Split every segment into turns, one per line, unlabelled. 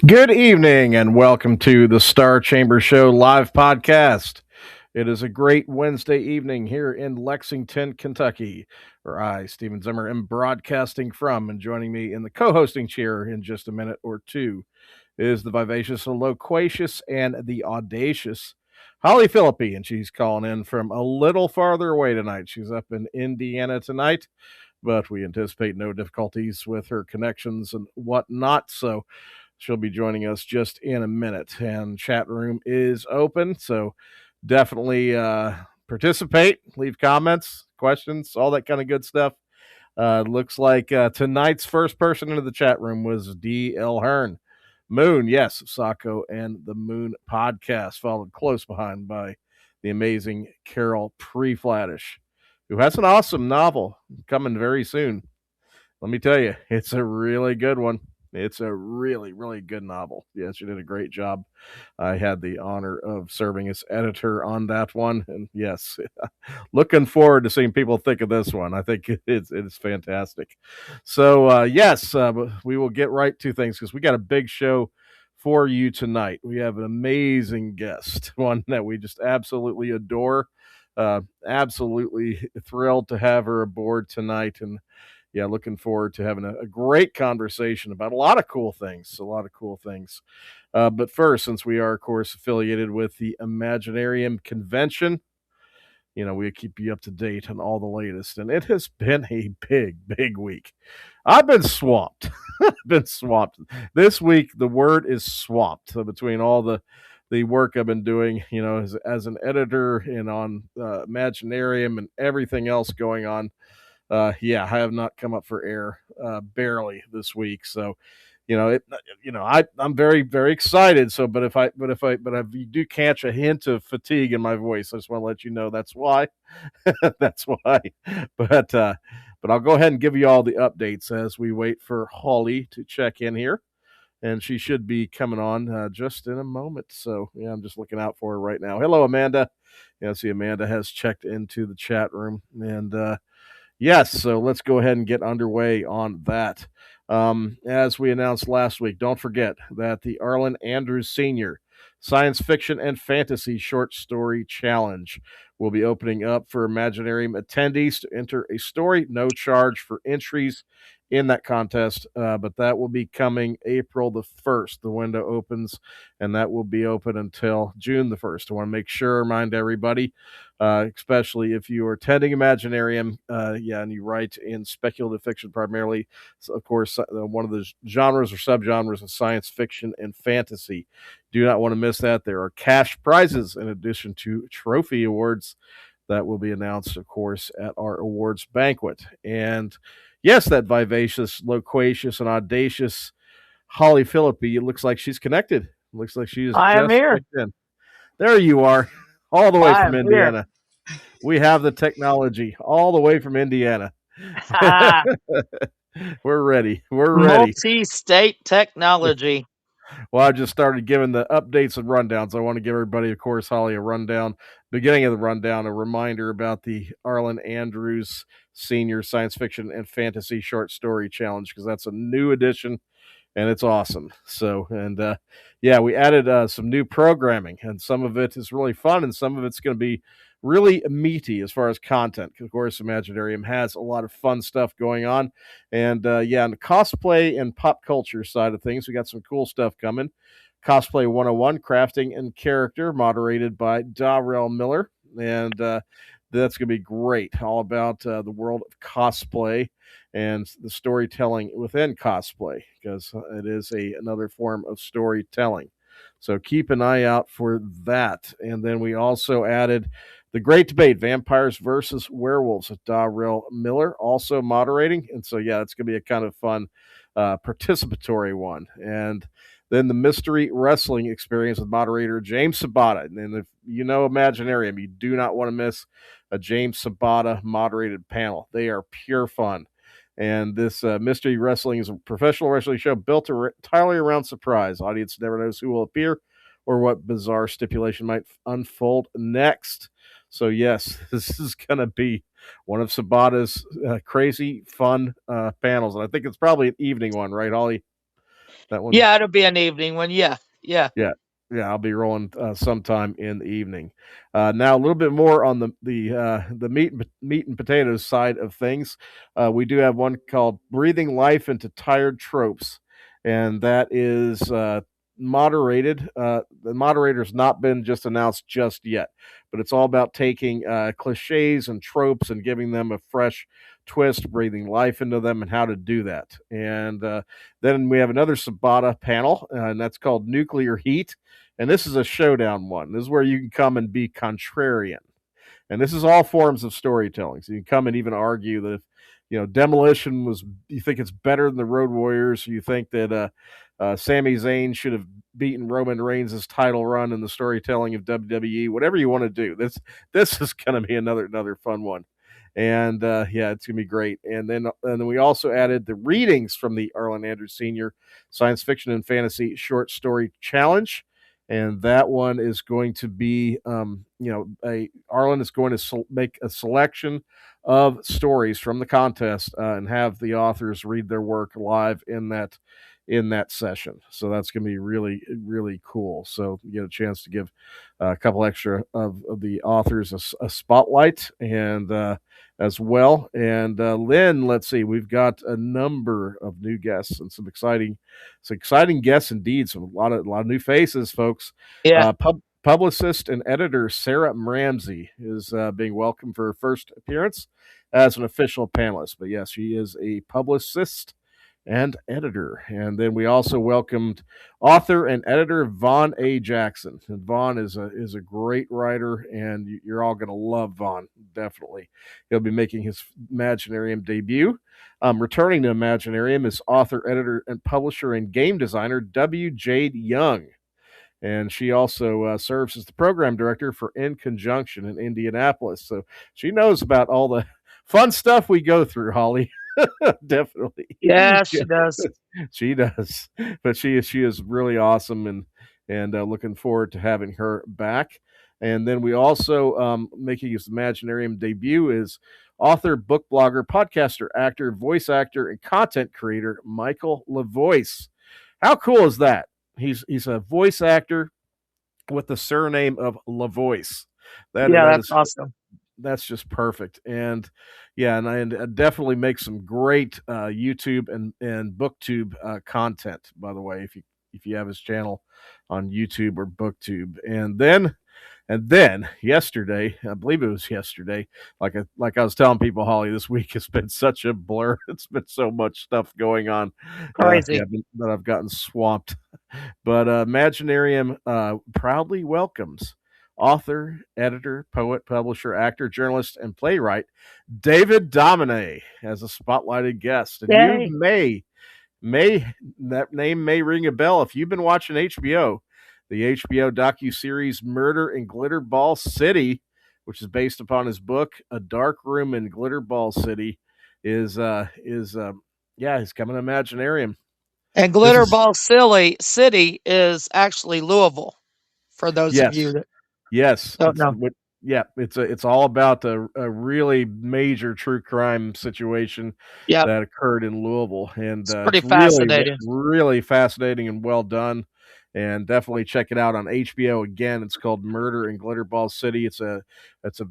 Good evening and welcome to the Star Chamber Show live podcast. It is a great Wednesday evening here in Lexington, Kentucky, where I, Stephen Zimmer, am broadcasting from. And joining me in the co hosting chair in just a minute or two is the vivacious, the loquacious, and the audacious Holly Phillippe. And she's calling in from a little farther away tonight. She's up in Indiana tonight, but we anticipate no difficulties with her connections and whatnot. So she'll be joining us just in a minute. And chat room is open, so definitely participate, leave comments, questions, all that kind of good stuff. Looks like tonight's first person into the chat room was D.L. Hearn. Moon, yes, Sacco and the Moon podcast, followed close behind by the amazing Carol Preflattish, who has an awesome novel coming very soon. Let me tell you, it's a really good one. It's a really, really good novel. Yes, she did a great job. I had the honor of serving as editor on that one. And yes, looking forward to seeing people think of this one. I think it's fantastic. So, yes, we will get right to things because we got a big show for you tonight. We have an amazing guest, one that we just absolutely adore. Absolutely thrilled to have her aboard tonight. And yeah, looking forward to having a great conversation about a lot of cool things. A lot of cool things. But first, since we are, of course, affiliated with the Imaginarium Convention, we keep you up to date on all the latest. And it has been a big, big week. I've been swamped. I've been swamped. This week, the word is swamped. So between all the work I've been doing, as an editor and on Imaginarium and everything else going on, yeah, I have not come up for air barely this week. So, I'm very, very excited. So, but if you do catch a hint of fatigue in my voice, I just want to let you know that's why. That's why. But but I'll go ahead and give you all the updates as we wait for Holly to check in here. And she should be coming on just in a moment. So, yeah, I'm just looking out for her right now. Hello, Amanda. Yeah, see, Amanda has checked into the chat room. And yes, so let's go ahead and get underway on that. As we announced last week, don't forget that the Arlen Andrews Sr. Science Fiction and Fantasy Short Story Challenge will be opening up for Imaginarium attendees to enter a story, no charge for entries in that contest, but that will be coming April the 1st. The window opens, and that will be open until June the 1st. I want to make sure, remind everybody, especially if you are attending Imaginarium, and you write in speculative fiction primarily. So of course, one of the genres or subgenres of science fiction and fantasy. Do not want to miss that. There are cash prizes in addition to trophy awards that will be announced, of course, at our awards banquet. And yes, that vivacious, loquacious, and audacious Holly Phillippe, it looks like she's connected. Looks like she is
I am
just
here.
checked in. There you are, all the way
I
from
am here.
Indiana. We have the technology all the way from Indiana. We're ready. We're ready.
Multi-state technology.
Well, I just started giving the updates and rundowns. I want to give everybody, of course, Holly, a rundown. Beginning of the rundown, a reminder about the Arlen Andrews Senior Science Fiction and Fantasy Short Story Challenge, because that's a new edition and it's awesome. So, and yeah, we added some new programming, and some of it is really fun, and some of it's going to be really meaty as far as content. Of course, Imaginarium has a lot of fun stuff going on, and yeah, on the cosplay and pop culture side of things, we got some cool stuff coming. Cosplay 101, crafting and character, moderated by Darrell Miller, and that's going to be great. All about the world of cosplay and the storytelling within cosplay, because it is another form of storytelling. So keep an eye out for that. And then we also added the great debate, vampires versus werewolves, with Darrell Miller also moderating. And so, yeah, it's going to be a kind of fun participatory one. And then the mystery wrestling experience with moderator James Sabata. And if you know Imaginarium, you do not want to miss a James Sabata moderated panel. They are pure fun. And this mystery wrestling is a professional wrestling show built entirely around surprise. Audience never knows who will appear or what bizarre stipulation might unfold next. So, yes, this is going to be one of Sabata's crazy, fun panels. And I think it's probably an evening one, right, Ollie? That one.
Yeah, it'll be an evening one. Yeah, yeah,
Yeah, yeah, I'll be rolling sometime in the evening. Now, a little bit more on the meat and potatoes side of things. We do have one called "Breathing Life into Tired Tropes," and that is moderated. The moderator's not been just announced just yet, but it's all about taking cliches and tropes and giving them a fresh twist, breathing life into them, and how to do that. And then we have another Sabata panel, and that's called Nuclear Heat. And this is a showdown one. This is where you can come and be contrarian. And this is all forms of storytelling. So you can come and even argue that if Demolition was, you think it's better than the Road Warriors, you think that Sami Zayn should have beaten Roman Reigns' title run in the storytelling of WWE. Whatever you want to do, this is going to be another fun one. And yeah, it's gonna be great. And then we also added the readings from the Arlen Andrews Sr. Science Fiction and Fantasy Short Story Challenge, and that one is going to be, Arlen is going to make a selection of stories from the contest and have the authors read their work live in that session. So that's going to be really, really cool. So you get a chance to give a couple extra of the authors a spotlight and as well. And Lynn, let's see, we've got a number of new guests and some exciting guests indeed. A lot of new faces, folks.
yeah.
Publicist and editor Sarah Ramsey is being welcomed for her first appearance as an official panelist. But yes, she is a publicist and editor. And then we also welcomed author and editor Vaughn A. Jackson. And Vaughn is a great writer, and you're all going to love Vaughn, definitely. He'll be making his Imaginarium debut. Returning to Imaginarium is author, editor, and publisher and game designer W. Jade Young. And she also serves as the program director for In Conjunction in Indianapolis. So she knows about all the fun stuff we go through, Holly. Definitely.
Yeah, she does.
She does. But she is really awesome, and looking forward to having her back. And then we also making his Imaginarium debut is author, book blogger, podcaster, actor, voice actor, and content creator Michael LaVoice. How cool is that? He's a voice actor with the surname of LaVoice. That
Yeah,
that
that's
is
awesome.
that's just perfect. And yeah, and definitely make some great YouTube and BookTube content. By the way, if you have his channel on YouTube or BookTube, and then yesterday, I believe it was yesterday, like I was telling people, Holly, this week has been such a blur. It's been so much stuff going on.
Crazy.
That I've gotten swamped. But Imaginarium proudly welcomes author, editor, poet, publisher, actor, journalist, and playwright David Domine as a spotlighted guest. And you
Yay.
may that name may ring a bell if you've been watching HBO. The HBO docuseries Murder in Glitterball City, which is based upon his book A Dark Room in Glitterball City, is he's coming to Imaginarium.
And
This is
Glitterball City is actually Louisville, for those of you
yes.
that
Yes,
don't know.
it's all about a really major true crime situation
Yep.
that occurred in Louisville, and
It's
it's
pretty
really
fascinating.
really fascinating and well done. And definitely check it out on HBO. Again, it's called Murder in Glitterball City. It's a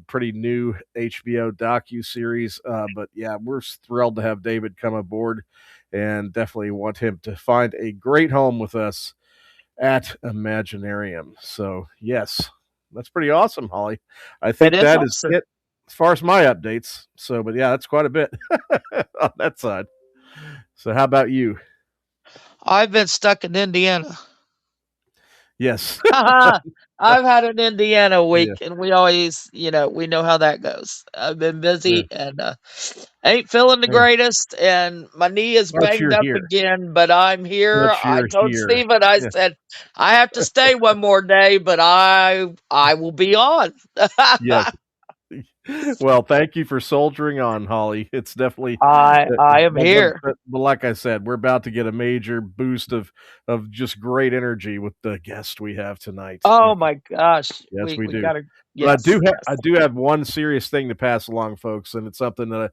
pretty new HBO docu series, but yeah, we're thrilled to have David come aboard, and definitely want him to find a great home with us at Imaginarium. So yes, that's pretty awesome, Holly. I
It
think
is
that is
awesome.
it as far as my updates. So, but yeah, that's quite a bit on that side. So, how about you?
I've been stuck in Indiana.
Yes.
I've had an Indiana
Yeah.
week, and we always, we know how that goes. I've been
Yeah.
busy and ain't feeling the
Yeah.
greatest, and my knee is
But
banged
you're
up
here.
again, but I'm here.
But
I
you're
told
here.
Steven, I
Yeah.
said, I have to stay one more day, but I will be on.
Yes. Well, thank you for soldiering on, Holly. It's definitely,
I am here.
but like I said, we're about to get a major boost of just great energy with the guest we have tonight.
Oh
And
my gosh,
yes,
we
we
we
do.
got a
But
Yes,
I
yes.
do have one serious thing to pass along, folks, and it's something that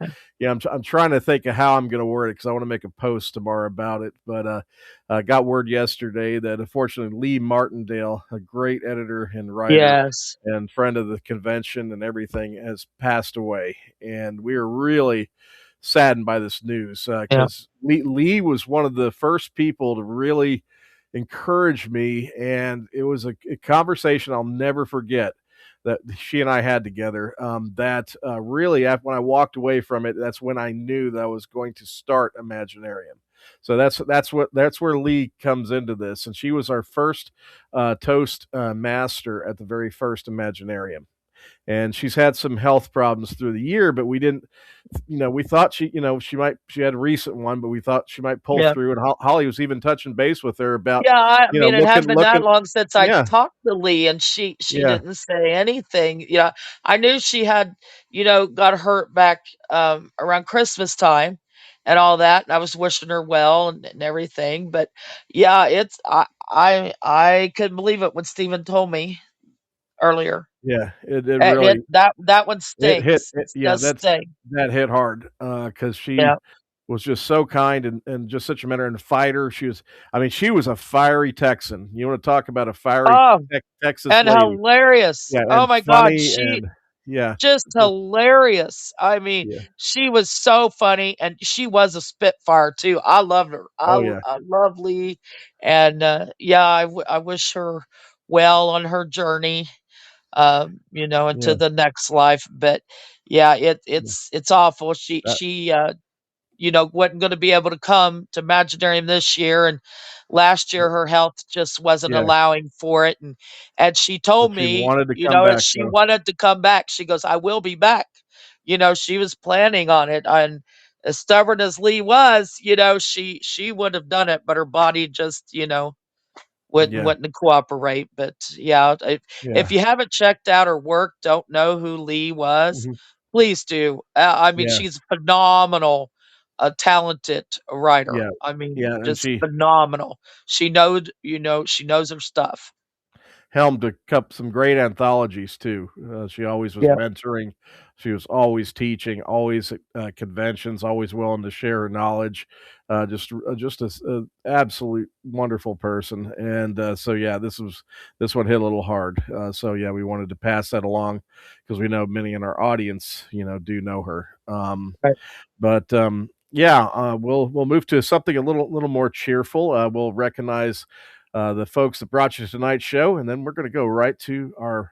I'm trying to think of how I'm going to word it because I want to make a post tomorrow about it. But I got word yesterday that unfortunately Lee Martindale, a great editor and writer
Yes.
and friend of the convention and everything, has passed away, and we are really saddened by this news
Yeah.
because Lee was one of the first people to really encourage me, and it was a conversation I'll never forget that she and I had together. That really, when I walked away from it, that's when I knew that I was going to start Imaginarium. So that's where Lee comes into this, and she was our first toast master at the very first Imaginarium. And she's had some health problems through the year, but we didn't, we thought she had a recent one, but we thought she might pull
Yeah.
through. And Holly was even touching base with her about,
Yeah, I mean, it hadn't been that
looking,
long since I
yeah,
talked to Lee, and she
yeah,
didn't say anything. Yeah, I knew she had, got hurt back, around Christmas time and all that, and I was wishing her well and everything, but, yeah, I couldn't believe it when Steven told me earlier.
yeah. It
And
really
that one
it hit,
stings. It
yeah.
does sting.
That hit hard because she
Yeah.
was just so kind and just such a mentor and fighter. She was a fiery Texan. You want to talk about a fiery
Oh,
Texas
and
lady?
hilarious.
Yeah,
Oh
and
my god,
funny and yeah,
just
just
hilarious. I mean,
yeah.
she was so funny, and she was a spitfire too. I loved her.
Oh yeah,
I love Lee, and, yeah, I wish her well on her journey, into
yeah,
the next life, but, yeah,
yeah.
it's awful.
That,
Wasn't gonna be able to come to Imaginarium this year, and last year her health just wasn't
yeah,
allowing for it, and she
but
told
she
me,
wanted to come
if
back
she
though.
wanted to come back, she goes, "I will be back." She was planning on it, and as stubborn as Lee was, she would have done it, but her body just,
Yeah,
wouldn't cooperate, but, yeah, if
yeah,
you haven't checked out her work, don't know who Lee was,
mhm,
please do. I mean,
yeah,
she's phenomenal, a talented writer.
yeah,
I mean,
yeah, and
just
she
phenomenal. She knows her stuff.
helmed some great anthologies too. She always was
Yeah,
mentoring. She was always teaching, always at conventions, always willing to share her knowledge. Just a absolute wonderful person. And so yeah, this one hit a little hard. So yeah, we wanted to pass that along because we know many in our audience, do know her.
right.
But yeah, we'll move to something a little more cheerful. We'll recognize the folks that brought you tonight's show, and then we're going to go right to our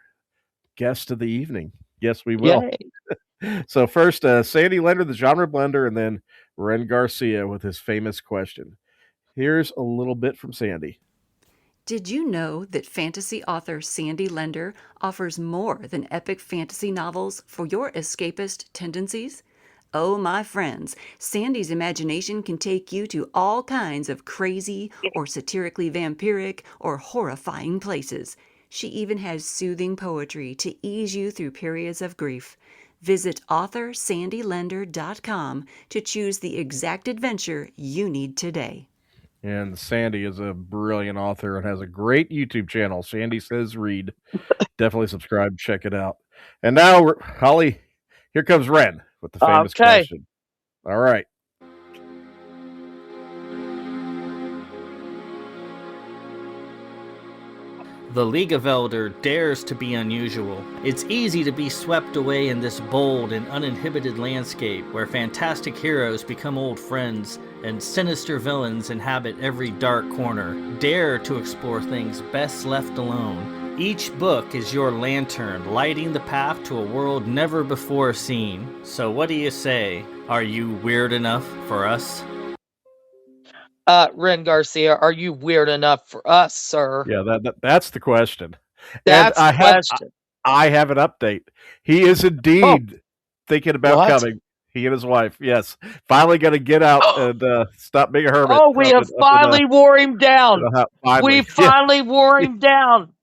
guest of the evening. Yes, we will.
Yay.
So first, Sandy Lender, the genre blender, and then Ren Garcia with his famous question. Here's a little bit from Sandy.
Did you know that fantasy author Sandy Lender offers more than epic fantasy novels for your escapist tendencies? Oh, my friends, Sandy's imagination can take you to all kinds of crazy or satirically vampiric or horrifying places. She even has soothing poetry to ease you through periods of grief. Visit AuthorSandyLender.com to choose the exact adventure you need today.
And Sandy is a brilliant author and has a great YouTube channel. Sandy Says Read. Definitely subscribe, check it out. And now, Holly, here comes Ren with the famous
Okay.
question. All right.
The League of Elder dares to be unusual. It's easy to be swept away in this bold and uninhibited landscape where fantastic heroes become old friends and sinister villains inhabit every dark corner. Dare to explore things best left alone. Each book is your lantern, lighting the path to a world never before seen. So what do you say? Are you weird enough for us?
Ren Garcia, are you weird enough for us, sir?
Yeah, that's the question. And
That's the question.
I have an update. He is
Oh,
indeed thinking about
what?
coming. He and his wife, yes, finally going to get out and stop being a hermit
Oh, we have finally wore him down. We
finally. Yeah,
finally wore him down.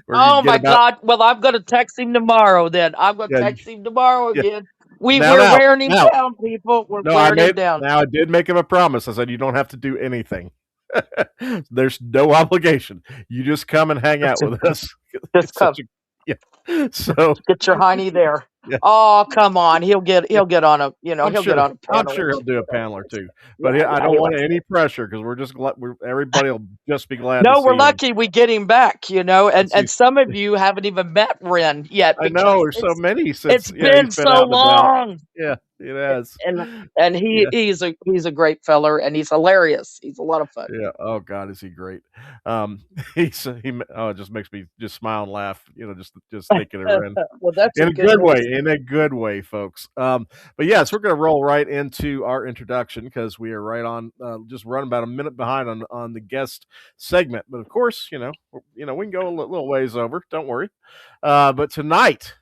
where you
Oh
get
my
about
god. Well, I'm gonna text him tomorrow then. I'm gonna
yeah,
text him tomorrow
yeah.
again.
Now
We're
now
wearing him
now
down, people. We're
no,
wearing him down.
I did make him a promise. I said you don't have to do anything. There's no obligation. You just come and hang out with us.
Just
It's
come.
such a Yeah. So
Get your hiney there.
yeah.
Oh, come on. He'll get on a
I'm
he'll get on a
I'm
panel or
sure he'll
two.
do a panel or two, but
Yeah,
I
yeah,
don't
he
want
likes
any
it.
pressure because we're just glad everybody will just be glad to
No, we're
see him.
lucky we get him back, and
He's,
some of you haven't even met Ren yet
I know
because
there's so many
it's
since he's
been
been
so
out and about.
long.
Yeah, it has.
And
Yeah.
he's a great feller and he's hilarious. He's a lot of fun.
Yeah. Oh God, is he great? Oh, it just makes me just smile and laugh. Just thinking of Ren
Well, that's a
in a
good
good way.
news.
In a good way, folks. But yes, we're going to roll right into our introduction because we are right on. Just running about a minute behind on the guest segment. But of course, we can go a little ways over. Don't worry. But tonight's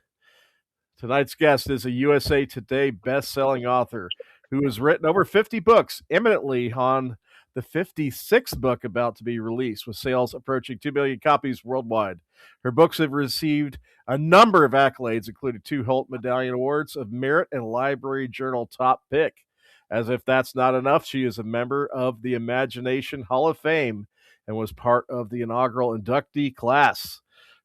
guest is a USA Today best-selling author who has written over 50 books, eminently on the 56th book about to be released, with sales approaching 2 million copies worldwide. Her books have received a number of accolades, including 2 Holt Medallion Awards of Merit and Library Journal Top Pick. As if that's not enough, she is a member of the Imagination Hall of Fame and was part of the inaugural inductee class.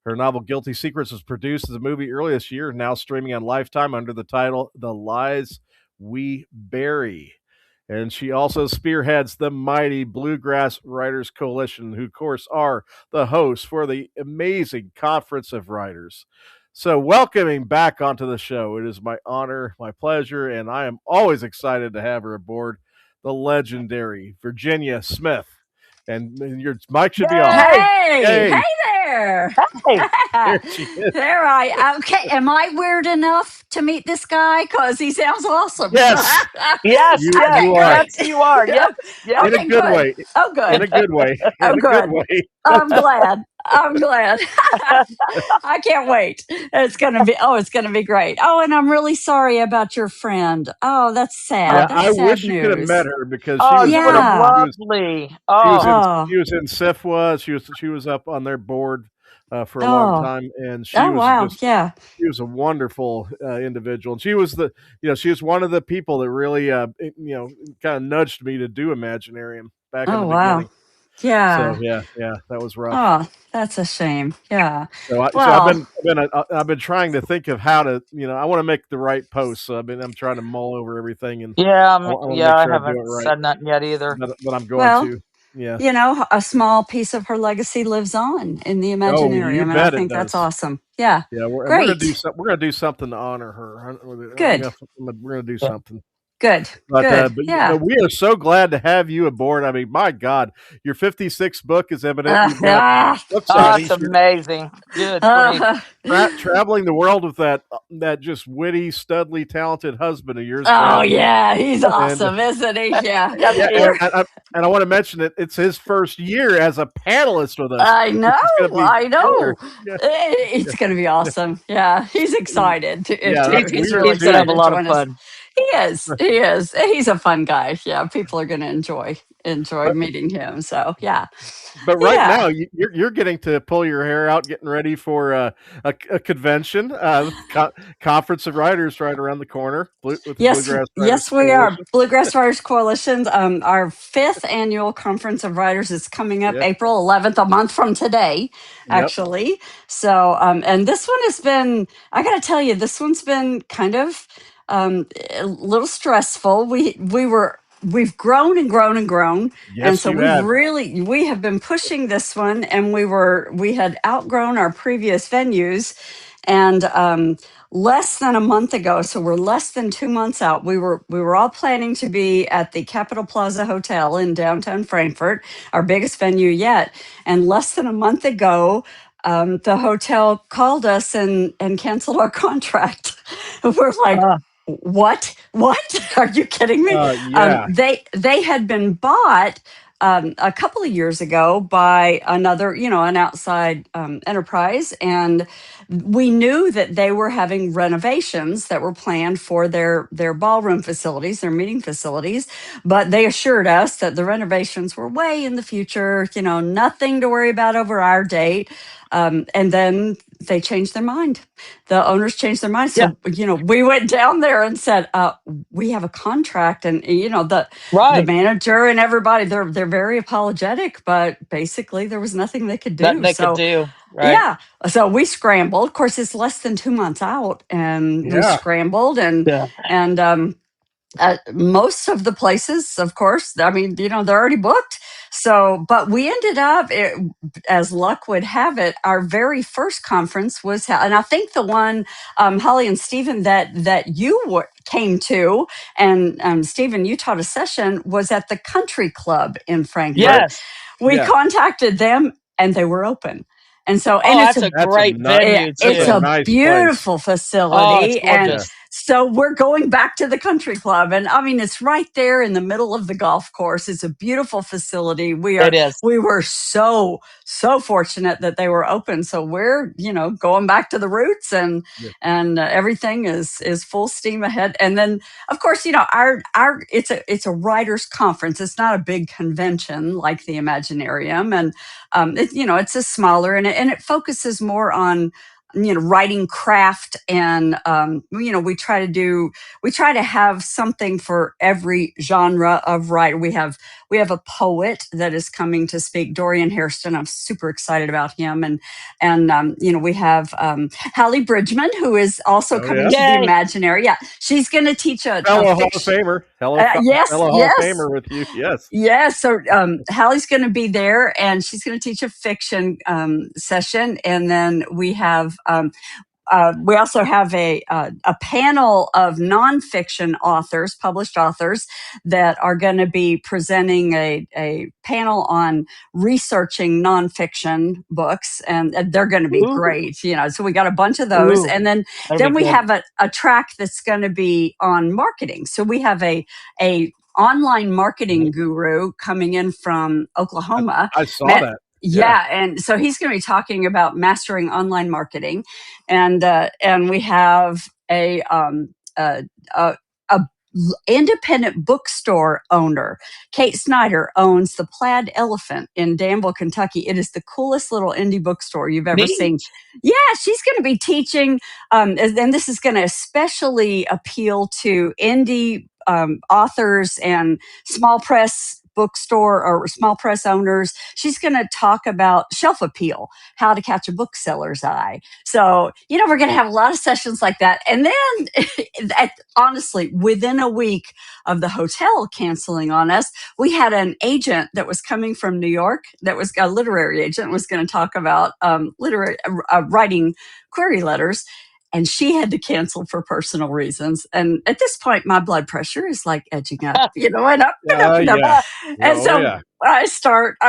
Her novel Guilty Secrets was produced as a movie earlier this year, now streaming on Lifetime under the title The Lies We Bury. And she also spearheads the mighty Bluegrass Writers Coalition, who, of course, are the hosts for the amazing Conference of Writers. So, welcoming back onto the show, it is my honor, my pleasure, and I am always excited to have her aboard, the legendary Virginia Smith. And your mic should be off.
Yay!
Hey there.
Hey.
There she is.
There okay. Am I weird enough to meet this guy? Because he sounds awesome.
Yes.
Yes,
You
yes,
are.
yes, you are. Yes, yes.
In a
Okay,
good
good.
way.
Oh,
In a
good.
good way.
Oh,
In a good
good.
way.
I'm glad. I'm glad. I can't wait. It's gonna be great. Oh, and I'm really sorry about your friend. Oh, that's
Yeah,
sad.
I
That's sad
wish you could have met
news.
her because
Oh, you would have
Yeah.
loved me. Oh,
Oh.
she was in SIFWA. She was up on their board for a long
Oh.
time, and
Oh, wow. Yeah.
she was a wonderful individual. And she was she was one of the people that really kind of nudged me to do Imaginarium back in
Oh,
the
wow.
beginning. So
Yeah.
yeah, that was rough.
Oh, that's a shame. Yeah.
So
Well,
I've been trying to think of how to I want to make the right post. So I'm trying to mull over everything, and
yeah,
I want to
yeah.
make
I
sure I do
haven't
it right.
said nothing yet either.
But I'm going
well,
to. Yeah.
a small piece of her legacy lives on in the
Oh, you
Imaginarium, and I
bet it
think that's
does.
awesome. Yeah.
Yeah, we're gonna do
Great.
something. We're gonna do something to honor her.
Good.
We're gonna do something.
Good.
But
Good. Yeah.
we are so glad to have you aboard. I mean, my God, your 56th book is evident. You've got
Ah,
book
Oh,
signings.
it's amazing. Good grief.
Traveling the world with that just witty, studly, talented husband of yours,
oh,
Bradley.
yeah. He's
And
awesome, isn't he? Yeah.
Yes,
yeah,
he is.
and I want to mention that it's his first year as a panelist with us,
I
which is going to
know.
be
I
killer.
know.
Yeah,
It's going to be awesome. Yeah. He's excited
yeah,
He's
we
he's
are
really
he's gonna have
too.
excited
a
to
lot of
join us.
fun.
He is. He is. He's a fun guy. Yeah. People are going to enjoy
But
meeting him. So, yeah.
But right
Yeah.
now, you're getting to pull your hair out, getting ready for a convention. Conference of Writers right around the corner with the
Yes,
Bluegrass Writers
yes, we are.
Coalition.
Bluegrass Writers Coalition. Our fifth annual Conference of Writers is coming up
Yeah.
April 11th, a month from today,
Yep.
actually. So, and this one has been, I got to tell you, this one's been kind of a little stressful. We've grown and grown and grown, and
Yes,
so
you have.
we have been pushing this one, and we had outgrown our previous venues, and less than a month ago, so we're less than 2 months out, we were all planning to be at the Capitol Plaza Hotel in downtown Frankfurt, our biggest venue yet, and less than a month ago, the hotel called us and canceled our contract. We're like,
Uh,
what are you kidding me?
Yeah.
They had been bought a couple of years ago by another, an outside enterprise, and we knew that they were having renovations that were planned for their ballroom facilities, their meeting facilities, but they assured us that the renovations were way in the future, nothing to worry about over our date. And then they changed their mind. The owners changed their mind.
yeah,
So, we went down there and said, we have a contract. And, the
right.
manager and everybody, they're very apologetic, but basically there was nothing they could
Nothing
do.
they could
So
do. Right.
Yeah. So we scrambled. Of course, it's less than 2 months out, and we
Yeah.
scrambled
Yeah.
and most of the places, of course, I mean, they're already booked. So, but we ended up, as luck would have it, our very first conference was, and I think the one, Holly and Stephen, that you came to, and Stephen, you taught a session, was at the Country Club in Frankfurt.
Right.
Yes.
We
Yeah.
contacted them, and they were open. And so,
Oh,
and
that's a great venue
That's
it's
a
too.
a
nice place.
beautiful
Oh, it's
facility. And
Yeah.
gorgeous.
so we're going back to the country club. And I mean, it's right there in the middle of the golf course. It's a beautiful facility.
It is.
We were so, so fortunate that they were open. So we're, going back to the roots,
Yeah.
and everything is full steam ahead. And then, of course, our it's a writers conference. It's not a big convention like the Imaginarium. And it's a smaller, and it focuses more on writing craft, and we try to have something for every genre of writer. We have a poet that is coming to speak, Dorian Hairston. I'm super excited about him. And we have Hallie Bridgman, who is also
Oh
coming
yeah.
to the
Yay.
Imaginary. Yeah, she's going to teach a
Fellow Hall of
fiction.
Famer.
Yes,
Fellow Hall of
yes.
Famer with you. Yes.
Yeah, so Hallie's going to be there, and she's going to teach a fiction session, and then we also have a panel of nonfiction authors, published authors, that are going to be presenting a panel on researching nonfiction books, and they're going to be
Ooh.
great. So we got a bunch of those,
Ooh.
and then
That'll be
we
good.
have a track that's going to be on marketing. So we have a online marketing guru coming in from Oklahoma.
I saw that.
Yeah, and so he's going to be talking about mastering online marketing, and we have a, a independent bookstore owner. Kate Snyder owns the Plaid Elephant in Danville, Kentucky. It is the coolest little indie bookstore you've ever seen.
Neat.
Yeah, she's going to be teaching, and this is going to especially appeal to indie authors and small press bookstore or small press owners. She's going to talk about shelf appeal, how to catch a bookseller's eye. So, we're going to have a lot of sessions like that. And then, honestly, within a week of the hotel canceling on us, we had an agent that was coming from New York, that was a literary agent, was going to talk about writing query letters. And she had to cancel for personal reasons. And at this point, my blood pressure is like edging up, and up and up and up.
Yeah.
And
Oh
so
yeah.
I start, oh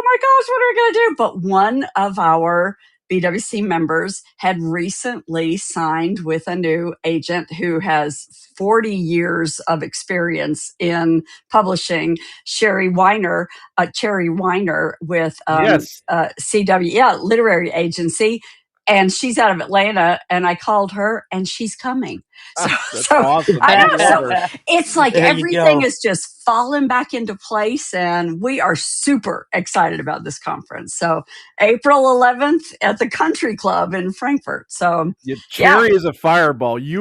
my gosh, what are we going to do? But one of our BWC members had recently signed with a new agent who has 40 years of experience in publishing, Cherry Weiner with
Yes.
CW, yeah, literary agency. And she's out of Atlanta, and I called her, and she's coming. So,
That's awesome.
I know.
I love
So
her.
it's like
There you
everything
go.
is just falling back into place, and we are super excited about this conference. So April 11th at the Country Club in Frankfurt. So
Cherry is a fireball. She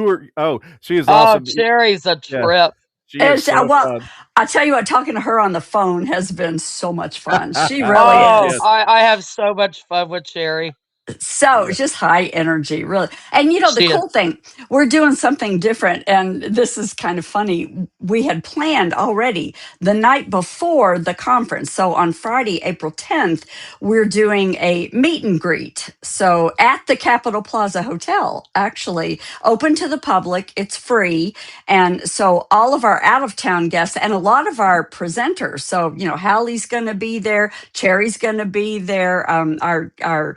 is
Oh,
awesome.
Cherry's a
Yeah.
trip.
She is so
well,
fun.
I tell you what, talking to her on the phone has been so much fun. She really
Oh,
is.
I have so much fun with Cherry.
So
Yeah.
it's just high energy, really. And the
She is.
cool thing, we're doing something different. And this is kind of funny. We had planned already the night before the conference. So on Friday, April 10th, we're doing a meet and greet. So at the Capitol Plaza Hotel, actually open to the public, it's free. And so all of our out of town guests and a lot of our presenters. So, Hallie's going to be there, Cherry's going to be there, our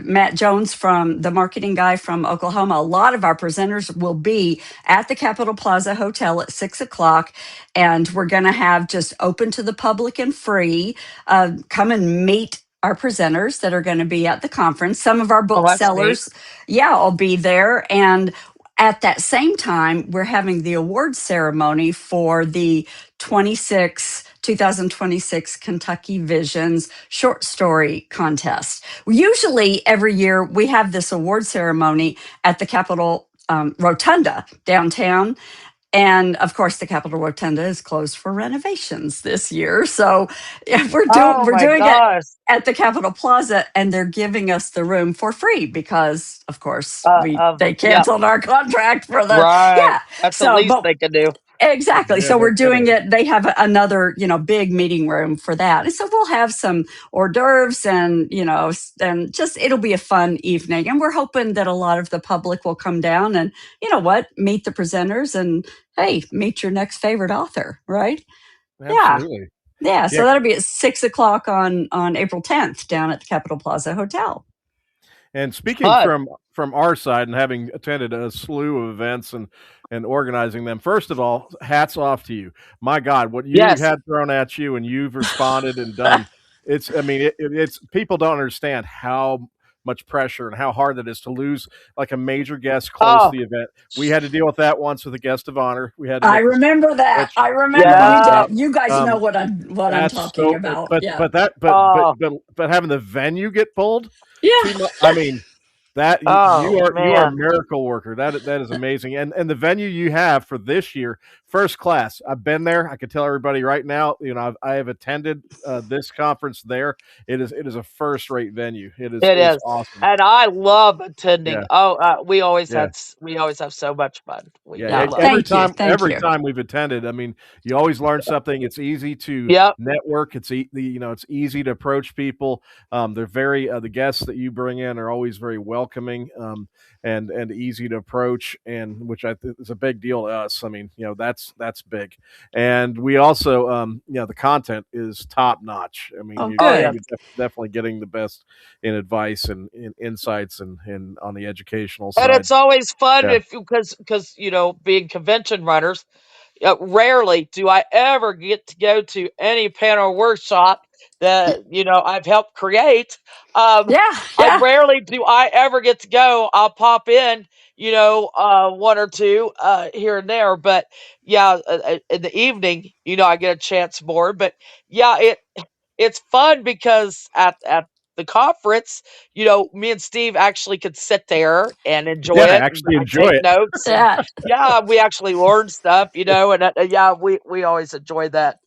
Matt Jones, from the marketing guy from Oklahoma. A lot of our presenters will be at the Capitol Plaza Hotel at 6:00, and we're going to have just open to the public and free. Come and meet our presenters that are going to be at the conference. Some of our
Oh, that's neat.
booksellers, will be there. And at that same time, we're having the award ceremony for the 2026 Kentucky Visions short story contest. Usually every year we have this award ceremony at the Capitol Rotunda downtown. And of course, the Capitol Rotunda is closed for renovations this year. So we're
Oh my
doing it
gosh.
at the Capitol Plaza, and they're giving us the room for free because, of course, they
Yep.
canceled our contract for the
Right.
yeah.
That's the
So,
least
but
they can do.
exactly.
Yeah,
So
no
we're doing
kidding.
it. They have another, big meeting room for that. And so we'll have some hors d'oeuvres and, and just it'll be a fun evening. And we're hoping that a lot of the public will come down and, meet the presenters and, hey, meet your next favorite author, right? Yeah.
Absolutely.
Yeah.
Yeah.
So that'll be at 6 o'clock on April 10th down at the Capitol Plaza Hotel.
And speaking
Fun.
from our side and having attended a slew of events and organizing them, first of all, hats off to you. My God, what you
Yes.
had thrown at you and you've responded and done. It's, I mean, it's people don't understand how much pressure and how hard it is to lose like a major guest close to
Oh,
the event. We had to deal with that once with a guest of honor. We had to
I
make this
remember that.
switch.
I remember
Yeah,
you
yeah.
did. You guys know what I'm
That's
talking
so.
about.
But
Yeah.
but that
oh,
but having the venue get pulled.
Yeah.
See, I mean, that
oh
you are a
man.
miracle worker. That is amazing. And the venue you have for this year, first class. I've been there. I can tell everybody right now. I have attended this conference there. It is a first rate venue.
It
It is
is.
awesome.
And I love attending.
Yeah,
Oh,
yeah.
we always have so much fun.
Yeah,
I
Yeah.
love it.
Thank you. Thank
every
you.
time we've attended, I mean, you always learn something. It's easy to
Yep.
network. It's easy to approach people. They're very the guests that you bring in are always very welcoming and easy to approach, and which I think is a big deal to us. I mean, that's big, and we also the content is top notch. I mean,
Oh,
Oh yeah.
good.
you're definitely getting the best in advice and in insights and on the educational
And
side.
it's always fun
Yeah.
if because being convention runners, rarely do I ever get to go to any panel workshop that I've helped create. Um,
Yeah.
I
Yeah.
rarely do I ever get to go. I'll pop in, one or two here and there, but yeah, in the evening, I get a chance more. But yeah, it's fun because at the conference, me and Steve actually could sit there and enjoy
Yeah,
it. And
actually
I
enjoy
take
it.
notes, and
Yeah.
yeah, we actually learn stuff, and yeah, we always enjoy that.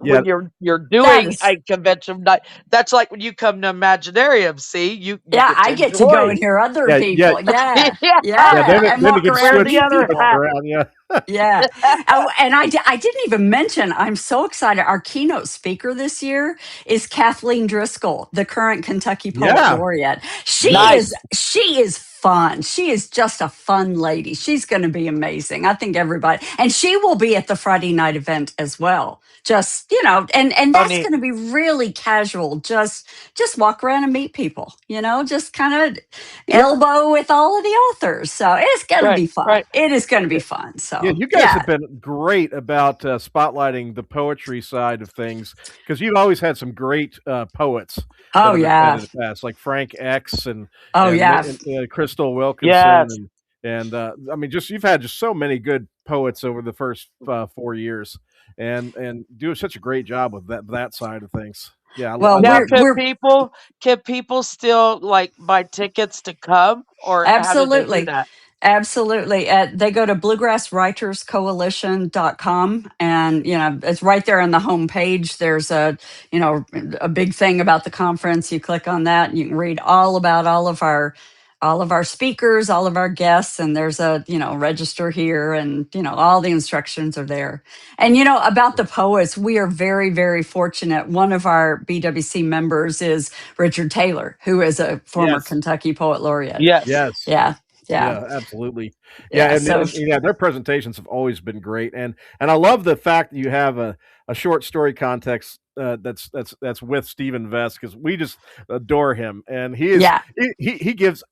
Yeah,
When you're
That
doing
is.
a convention night, that's like when you come to Imaginarium. See, you
Yeah.
get to
I get to go
enjoy.
and hear other
yeah, yeah,
people. Yeah.
Yeah,
yeah.
Yeah. And
Then you
walk
can
around
wear
and
the
switch
meet
other
people
people.
hat.
around. Yeah,
Yeah. Oh, and I didn't even mention, I'm so excited. Our keynote speaker this year is Kathleen Driscoll, the current Kentucky Poet
yeah,
Laureate. She
yeah.
is
Nice.
she is fun. She is just a fun lady. She's going to be amazing. I think everybody, and she will be at the Friday night event as well. Just, and
Oh,
that's
neat.
going to be really casual. Just walk around and meet people, just kind of
Yeah.
elbow with all of the authors. So it's going to
Right.
be fun.
Right.
It is going to be fun.
Yeah,
So
you guys
yeah.
have been great about spotlighting the poetry side of things because you've always had some great poets that
Oh
have
yeah.
attended the past, like Frank X
Oh yeah.
and Crystal Wilkinson
Yes.
and I mean, just you've had just so many good poets over the first 4 years, and do such a great job with that side of things. Yeah, I
Well,
Now,
love
we're
that.
can people still like buy tickets to come, or how do they do
absolutely.
that?
Absolutely. They go to bluegrasswriterscoalition.com, and it's right there on the homepage. There's a big thing about the conference. You click on that and you can read all about all of our speakers, all of our guests, and there's a register here, and all the instructions are there. And about the poets, we are very, very fortunate. One of our BWC members is Richard Taylor, who is a former
Yes,
Kentucky Poet Laureate.
Yes.
yes.
Yeah. Yeah.
Yeah, absolutely. Yeah,
Yeah. So
and yeah, their presentations have always been great, and I love the fact that you have a short story context that's with Stephen Vest because we just adore him, and
yeah.
he gives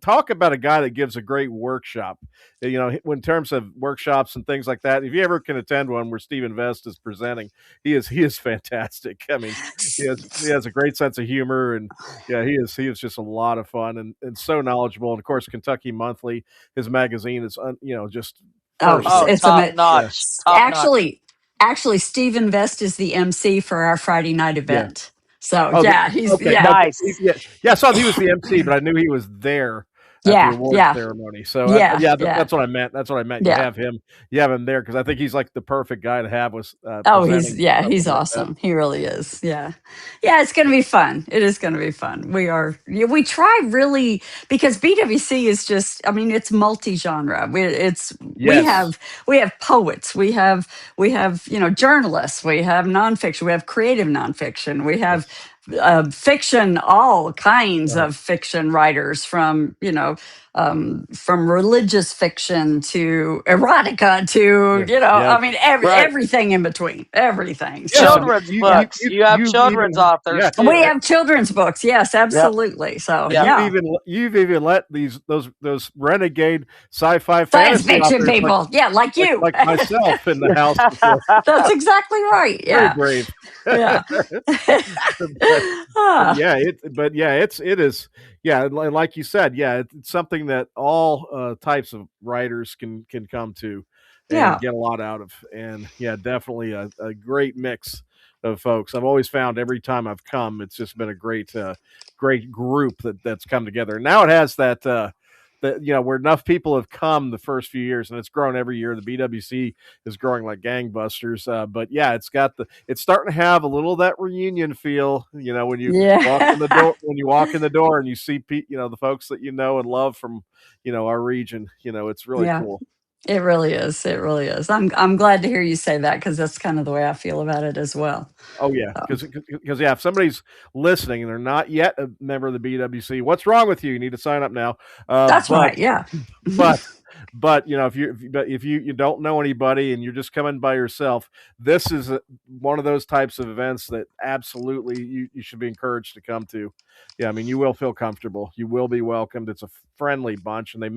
talk about a guy that gives a great workshop. In terms of workshops and things like that, if you ever can attend one where Stephen Vest is presenting, he is fantastic. I mean, he has a great sense of humor, and yeah, he is just a lot of fun and so knowledgeable. And of course, Kentucky Monthly, his magazine is just
Oh,
first rate.
Oh,
it's
top
Yeah,
notch. Top notch.
actually Stephen Vest is the MC for our Friday night
yeah.
event. So
Oh,
yeah, he's
okay,
yeah.
okay.
Nice.
Yeah, yeah. I saw that he was the MC, but I knew he was there. at the
Yeah,
award
yeah,
ceremony. So
yeah,
yeah,
yeah,
that's what I meant. That's what I meant.
yeah.
You have him there because I think he's like the perfect guy to have with
Oh,
presenting
he's
something like that.
awesome. He really is. Yeah. Yeah, it's going to be fun. It is going to be fun. We try really, because BWC is just, I mean, it's multi-genre.
Yes,
We have poets, we have, journalists, we have nonfiction, we have creative nonfiction, we have
yes,
fiction, all kinds
uh,
of fiction writers from religious fiction to erotica to,
yeah, yes.
I mean,
Right.
everything in between, everything.
Yes,
So,
and
Children's
yeah,
books. You have
you've
children's
even
authors
yeah,
we
too.
have children's books. Yes,
Yep.
absolutely. So,
and
Yep.
yeah,
you've even let those renegade sci-fi
science
fantasy
fiction
authors
people. Yeah, like you.
like myself in the house before.
That's exactly right.
Very
Yeah,
brave.
yeah.
but
Ah,
it is like you said, it's something that all types of writers can come to and
yeah,
get a lot out of, and yeah, definitely a great mix of folks. I've always found every time I've come, it's just been a great group that's come together. And now it has that where enough people have come the first few years, and it's grown every year. The BWC is growing like gangbusters. But yeah, it's starting to have a little of that reunion feel. When you walk in the
yeah,
door, and you see the folks that you know and love from our region. It's really
yeah.
cool.
It really is. It really is. I'm glad to hear you say that because that's kind of the way I feel about it as well.
Oh yeah,
So,
because yeah, if somebody's listening and they're not yet a member of the BWC, what's wrong with you? You need to sign up now.
that's
But
right. Yeah.
but if you don't know anybody and you're just coming by yourself, this is one of those types of events that absolutely you should be encouraged to come to. Yeah, I mean, you will feel comfortable, you will be welcomed. It's a friendly bunch, and they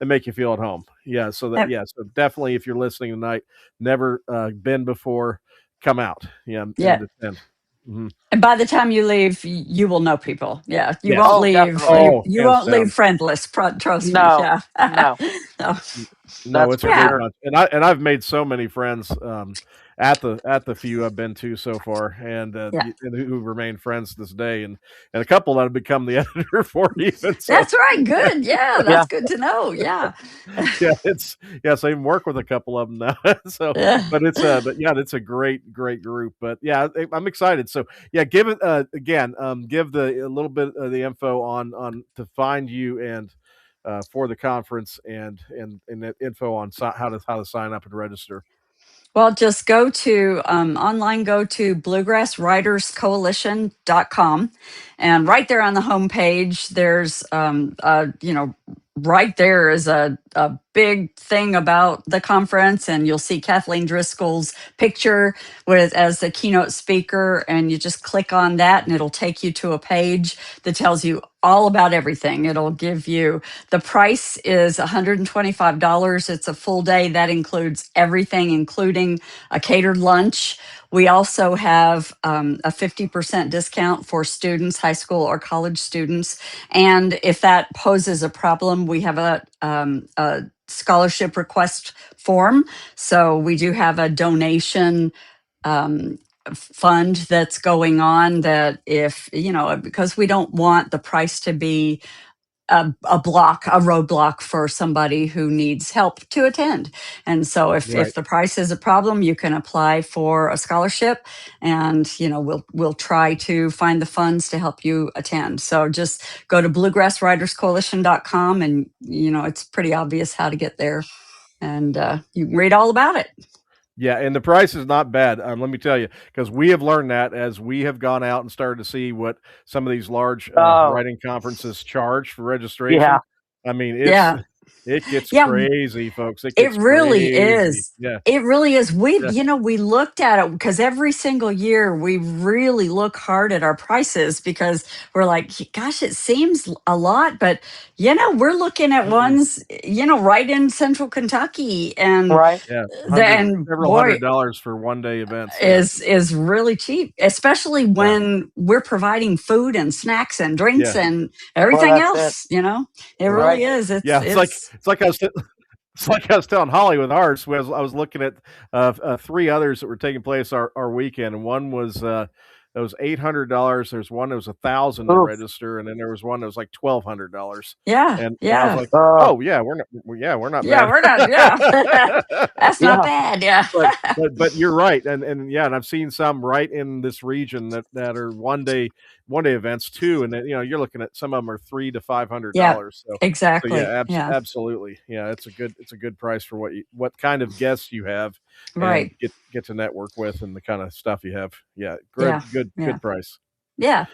make you feel at home.
Yep.
So definitely, if you're listening tonight, never been before, come out. Yeah,
Yeah.
and attend. Hmm.
And by the time you leave, you will know people. Yeah, you won't
Yes.
Oh,
leave.
definitely.
You
Hands
won't leave
down.
friendless. Trust me.
No,
Yeah.
no,
So,
No,
that's
it's a
for
great
yeah.
sure.
bunch, and I've made so many friends at the few I've been to so far,
Yeah.
and who remain friends to this day, and a couple that have become the editor for it even. So
That's right. Good. Yeah,
Yeah.
that's good to know. Yeah.
yeah, so I even work with a couple of them now. So,
Yeah.
but yeah, it's a great group. But yeah, I'm excited. So yeah, give it again. Give a little bit of the info on to find you and for the conference and that info on how to sign up and register.
Well, just go to online, go to bluegrasswriterscoalition.com. And right there on the homepage, there's, right there is a big thing about the conference. And you'll see Kathleen Driscoll's picture as the keynote speaker. And you just click on that, and it'll take you to a page that tells you all about everything. It'll give you the price is $125. It's a full day. That includes everything, including a catered lunch. We also have a 50% discount for students, high school or college students. And if that poses a problem, we have a scholarship request form. So we do have a donation um, fund that's going on that if, because we don't want the price to be a roadblock for somebody who needs help to attend. And so if
Right.
the price is a problem, you can apply for a scholarship, and we'll try to find the funds to help you attend. So just go to bluegrasswriterscoalition.com, and it's pretty obvious how to get there, and you can read all about it.
Yeah, and the price is not bad. Let me tell you, because we have learned that as we have gone out and started to see what some of these large
Oh,
writing conferences charge for
yeah.
registration. I mean,
Yeah.
it gets
Yeah.
crazy, folks. It
It
gets
really
crazy.
is.
Yeah,
It really is.
yeah.
We looked at it because every single year we really look hard at our prices because we're like, gosh, it seems a lot, but we're looking at
Mm-mm.
ones, right in central Kentucky, and
Right.
Yeah, several
boy,
$100s for one day events. Yeah,
is really cheap, especially
yeah,
when we're providing food and snacks and drinks
yeah,
and
Well,
everything
that's it.
else. It
right.
really is.
Yeah, it's like I was telling Holly with ours. I was looking at three others that were taking place our weekend, and one was It was $800. There's one that was 1,000 to
Oof.
register, and then there was one that was like $1,200.
Yeah,
And I was
yeah,
like,
Uh,
oh yeah, we're not
yeah.
bad.
We're not. Yeah, that's not
yeah.
bad. Yeah,
But you're right, and yeah, and I've seen some right in this region that are one day events too, and then, you're looking at some of them are
yeah.
$300 to $500. So yeah,
Exactly. Yeah.
absolutely, yeah, it's a good price for what kind of guests you have, and
Right.
get to network with, and the kind of stuff you have. Yeah,
Yeah. Yeah.
good price.
Yeah.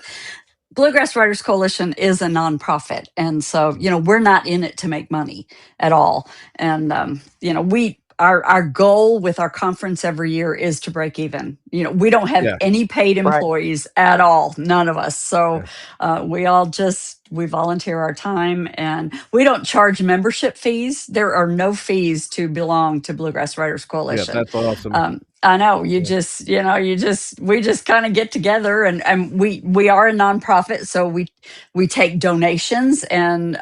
Bluegrass Writers Coalition is a nonprofit. And so, we're not in it to make money at all. And, our goal with our conference every year is to break even. We don't have
Yeah,
any paid
Right.
employees at all, none of us. So
yeah,
we volunteer our time, and we don't charge membership fees. There are no fees to belong to Bluegrass Writers
yeah.
Coalition.
That's awesome.
I know
Yeah,
we just kind of get together, and we are a nonprofit, so we take donations, and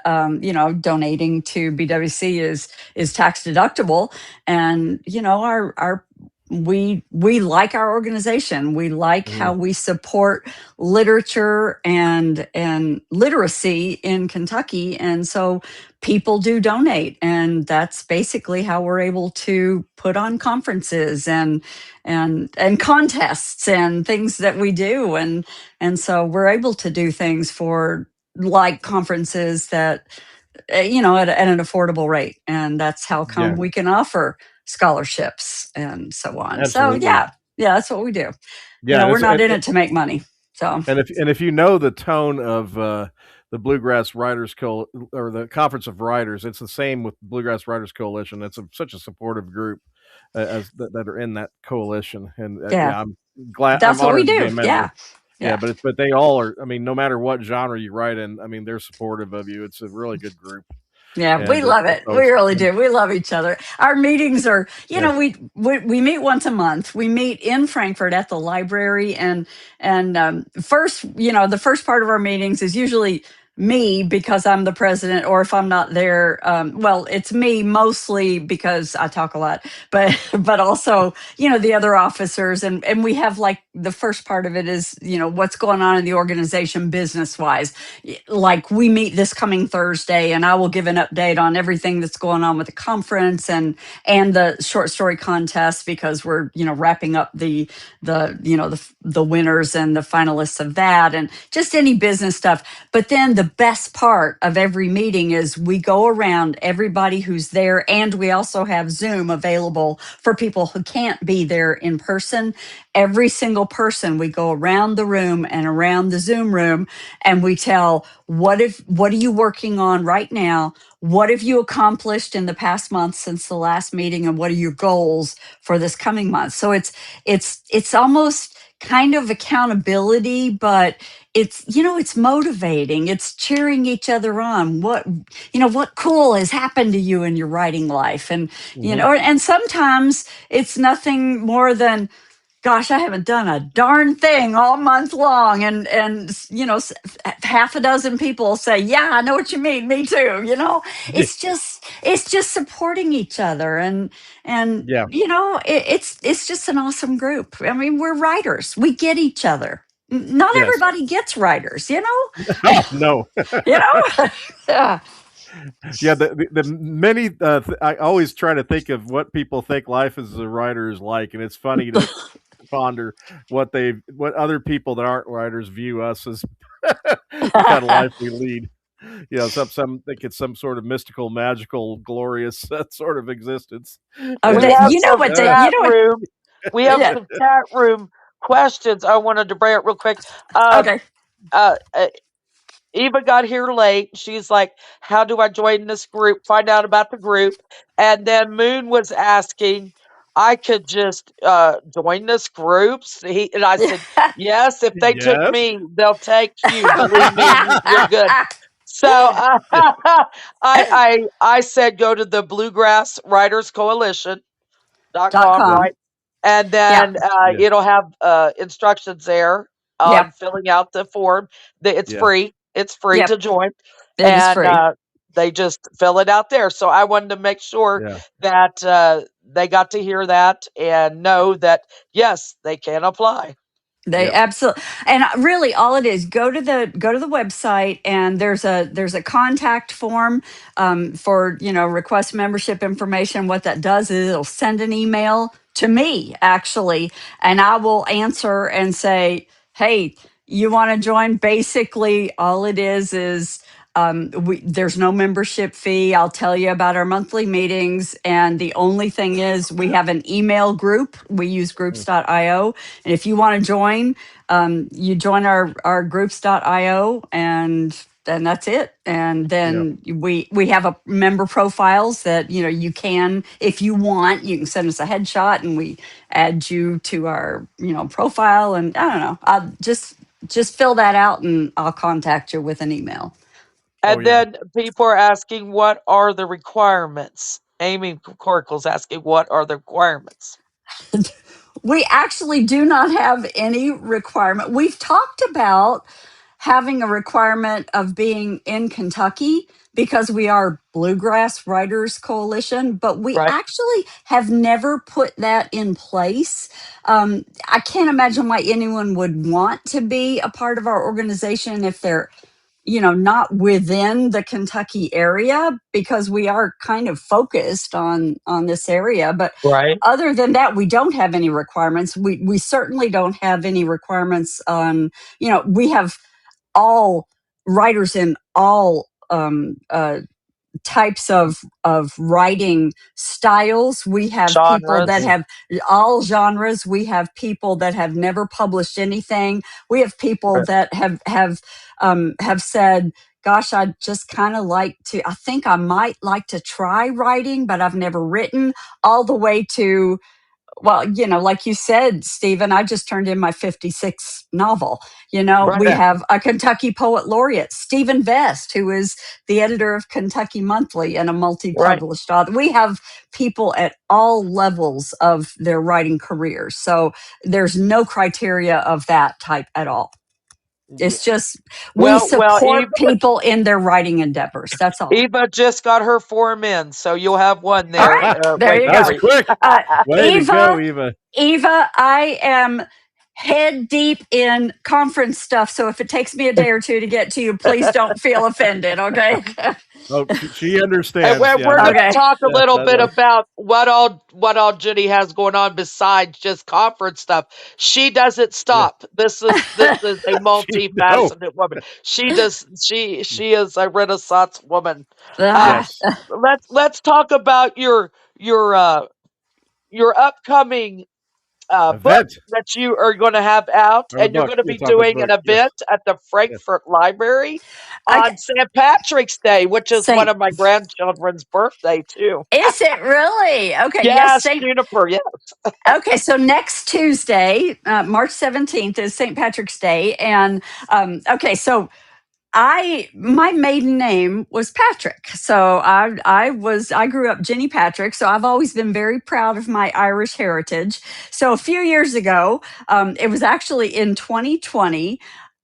donating to BWC is tax deductible, and our we like our organization. We like how
mhm,
we support literature and literacy in Kentucky, and so people do donate, and that's basically how we're able to put on conferences and contests and things that we do, and so we're able to do things for like conferences that at an affordable rate, and that's how come
yeah,
we can offer scholarships and so on. So
absolutely.
yeah, that's what we do.
Yeah, and
We're
it's
not in it to make money. So
and if you know the tone of the Bluegrass Writers or the Conference of Writers, it's the same with Bluegrass Writers Coalition. It's such a supportive group that are in that coalition, and
yeah,
yeah, I'm
that's what we
honored to be
do.
a member.
Yeah,
Yeah,
yeah.
but they all are. I mean, no matter what genre you write in, I mean, they're supportive of you. It's a really good group,
Yeah, we
and
love it.
so
We
it's
really do. We love each other. Our meetings are,
yeah,
we meet once a month. We meet in Frankfurt at the library, and first, the first part of our meetings is usually me because I'm the president, or if I'm not there, well, it's me mostly because I talk a lot, but but also the other officers, and we have like the first part of it is what's going on in the organization business wise. Like we meet this coming Thursday, and I will give an update on everything that's going on with the conference and the short story contest, because we're wrapping up the winners and the finalists of that, and just any business stuff. But then the best part of every meeting is we go around everybody who's there, and we also have Zoom available for people who can't be there in person. Every single person, we go around the room and around the Zoom room, and we tell what are you working on right now, what have you accomplished in the past month since the last meeting, and what are your goals for this coming month. So it's almost kind of accountability, but it's motivating, it's cheering each other on. What cool has happened to you in your writing life, and
hmm
and sometimes it's nothing more than, gosh, I haven't done a darn thing all month long. And half a dozen people say, yeah, I know what you mean. Me too. It's just supporting each other. And
yeah,
it's just an awesome group. I mean, we're writers. We get each other. Not
yes.
everybody gets writers.
Oh no,
You know? Yeah.
yeah. The many I always try to think of what people think life as a writer is like, and it's funny to ponder what other people that aren't writers view us as the kind of life we lead. Some think it's some sort of mystical, magical, glorious sort of existence,
Oh,
We
and it's
have
like,
some chat room. We have
yeah.
some chat room questions I wanted to bring up real quick. Um,
Okay.
uh, uh, Eva got here late. She's like, "How do I join this group? Find out about the group." And then Moon was asking, I could just join this group. And I said, "Yes, if they took
yes,
me, they'll take you. Believe me, you're good." So I said, go to the Bluegrass Writers Coalition
Dot
com,
com.
right? And
Yeah.
then
yeah,
it'll have instructions there on
Yep.
filling out the form. It's
yeah,
free. It's free
Yep.
to join,
It is
and
free.
they just fill it out there. So I wanted to make sure
yeah.
that they got to hear that and know that yes, they can apply.
They
Yep.
absolutely, and really all it is, go to the website, and there's a contact form for, request membership information. What that does is it'll send an email to me, actually, and I will answer and say, hey, you want to join? Basically all it is there's no membership fee. I'll tell you about our monthly meetings, and the only thing is we have an email group. We use
Mm.
groups.io, and if you want to join, you join our groups.io, and that's it. And
Yeah.
then we have a member profiles that, you can, if you want, you can send us a headshot, and we add you to our, profile. And I don't know, I'll just fill that out, and I'll contact you with an email.
Oh
And
yeah.
then people are asking, what are the requirements? Amy Corkle's asking, what are the requirements?
We actually do not have any requirement. We've talked about having a requirement of being in Kentucky because we are Bluegrass Writers Coalition, but we
Right?
actually have never put that in place. I can't imagine why anyone would want to be a part of our organization if they're, not within the Kentucky area, because we are kind of focused on this area. But
Right.
other than that, we don't have any requirements. We certainly don't have any requirements on, we have all writers in all types of writing styles. We have people that
Genres.
Mm.
have all genres. We have people that have never published anything. We have people
Right.
that have said, gosh, I just kind of like to, I think I might like to try writing, but I've never written, all the way to, well, like you said, Stephen, I just turned in my 56th novel.
Right.
We have a Kentucky poet laureate, Stephen Vest, who is the editor of Kentucky Monthly and a
Right.
multi-published author. We have people at all levels of their writing careers. So there's no criteria of that type at all.
Yeah.
It's just we
Well,
support people in their writing endeavors. That's all.
Eva just got her form in, so you'll have one
All
there
right, there you
waiting
That's
for
go.
you.
quick.
Uh,
Way to go,
Eva,
Eva.
Eva, I am head deep in conference stuff. So if it takes me a day or two to get to you, please don't feel offended. Okay.
Oh, she
And
understands.
we're,
Yeah,
we're going to
Okay.
talk a little bit
definitely.
about what all Jenny has going on besides just conference stuff. She doesn't
Yeah.
stop. This is a
No.
multifaceted woman. She is a Renaissance woman. Um,
Ah,
Yes.
let's talk about your upcoming book
Event
that you are going to have out,
or the
and you're
book.
going to
We'll
be
talk about the
doing an
book. Yes.
event at the
Yes.
Frankfurt Library
okay.
on St. Patrick's Day, which is one
Saint,
of my grandchildren's birthday too.
is it really? Okay. Yes.
Yes,
Saint.
Juniper. Yeah.
Okay. So next Tuesday, March 17th, is St. Patrick's Day. And okay. So my maiden name was Patrick. So I grew up Jenny Patrick. So I've always been very proud of my Irish heritage. So a few years ago, it was actually in 2020.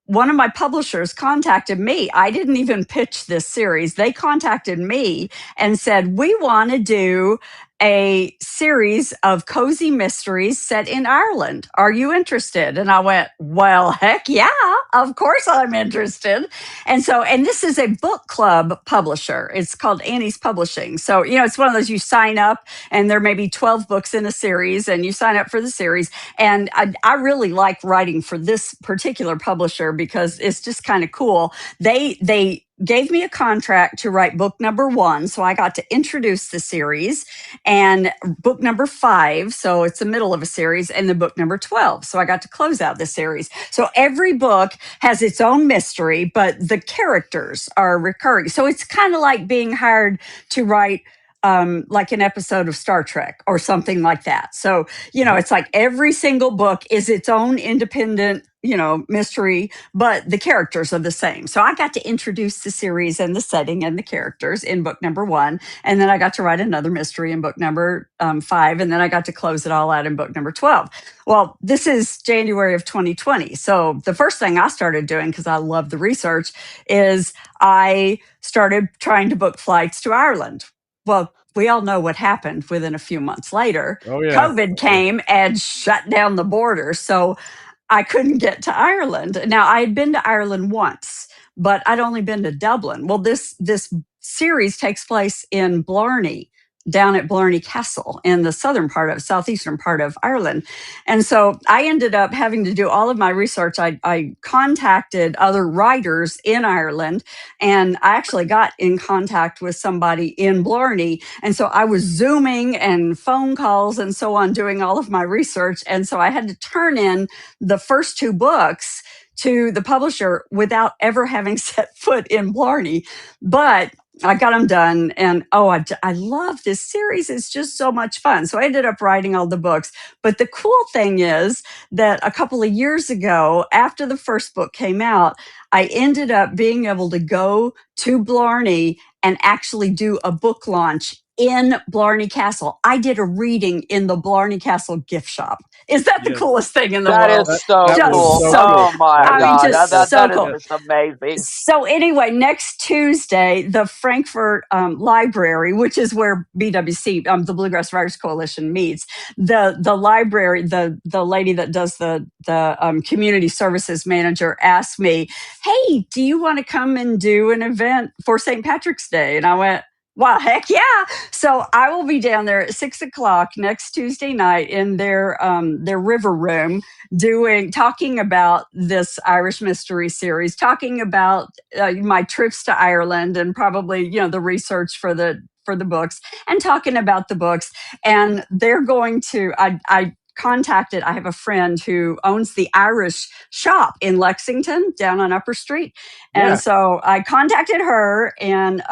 One of my publishers contacted me. I didn't even pitch this series. They contacted me and said, we want to do a series of cozy mysteries set in Ireland. Are you interested? And I went, well, heck yeah, of course I'm interested. And this is a book club publisher. It's called Annie's Publishing. So, it's one of those, you sign up and there may be 12 books in a series, and you sign up for the series. And I really like writing for this particular publisher because it's just kind of cool. They gave me a contract to write book number 1. So I got to introduce the series, and book number 5. So it's the middle of a series, and then book number 12. So I got to close out the series. So every book has its own mystery, but the characters are recurring. So it's kind of like being hired to write like an episode of Star Trek or something like that. So,
Mhm.
it's like every single book is its own independent, mystery, but the characters are the same. So I got to introduce the series and the setting and the characters in book number 1. And then I got to write another mystery in book number 5. And then I got to close it all out in book number 12. Well, this is January of 2020. So the first thing I started doing, because I love the research, is I started trying to book flights to Ireland. Well, we all know what happened within a few months later.
Oh yeah.
COVID
Oh yeah.
came and shut down the border. So I couldn't get to Ireland. Now, I had been to Ireland once, but I'd only been to Dublin. Well, this series takes place in Blarney, down at Blarney Castle in the southeastern part of Ireland. And so I ended up having to do all of my research. I contacted other writers in Ireland, and I actually got in contact with somebody in Blarney. And so I was Zooming and phone calls and so on, doing all of my research. And so I had to turn in the first two books to the publisher without ever having set foot in Blarney. But I got them done, and I love this series. It's just so much fun. So I ended up writing all the books. But the cool thing is that a couple of years ago, after the first book came out, I ended up being able to go to Blarney and actually do a book launch in Blarney Castle. I did a reading in the Blarney Castle gift shop. Is that the
Yes.
coolest thing in the
That
world?
is so
Just
cool.
so
so
cool.
Oh my
I mean,
God.
just
That
so
is
cool.
just amazing.
So anyway, next Tuesday, the Frankfurt Library, which is where BWC, the Bluegrass Writers Coalition, meets, the library, the lady that does the community services manager asked me, "Hey, do you want to come and do an event for St. Patrick's Day?" And I went, "Wow, heck yeah!" So I will be down there at 6 o'clock next Tuesday night in their river room, talking about this Irish mystery series, talking about my trips to Ireland, and probably the research for the books, and talking about the books. And they're going to I contacted, I have a friend who owns the Irish shop in Lexington down on Upper Street.
Yeah.
And so I contacted her, and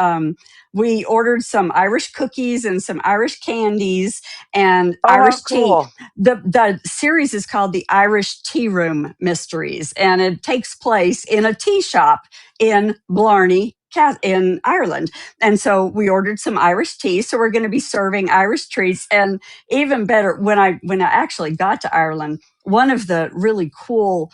we ordered some Irish cookies and some Irish candies and
Oh, how
Irish tea.
cool.
The series is called the Irish Tea Room Mysteries, and it takes place in a tea shop in Blarney, in Ireland. And so we ordered some Irish tea. So we're going to be serving Irish treats. And even better, when I actually got to Ireland, one of the really cool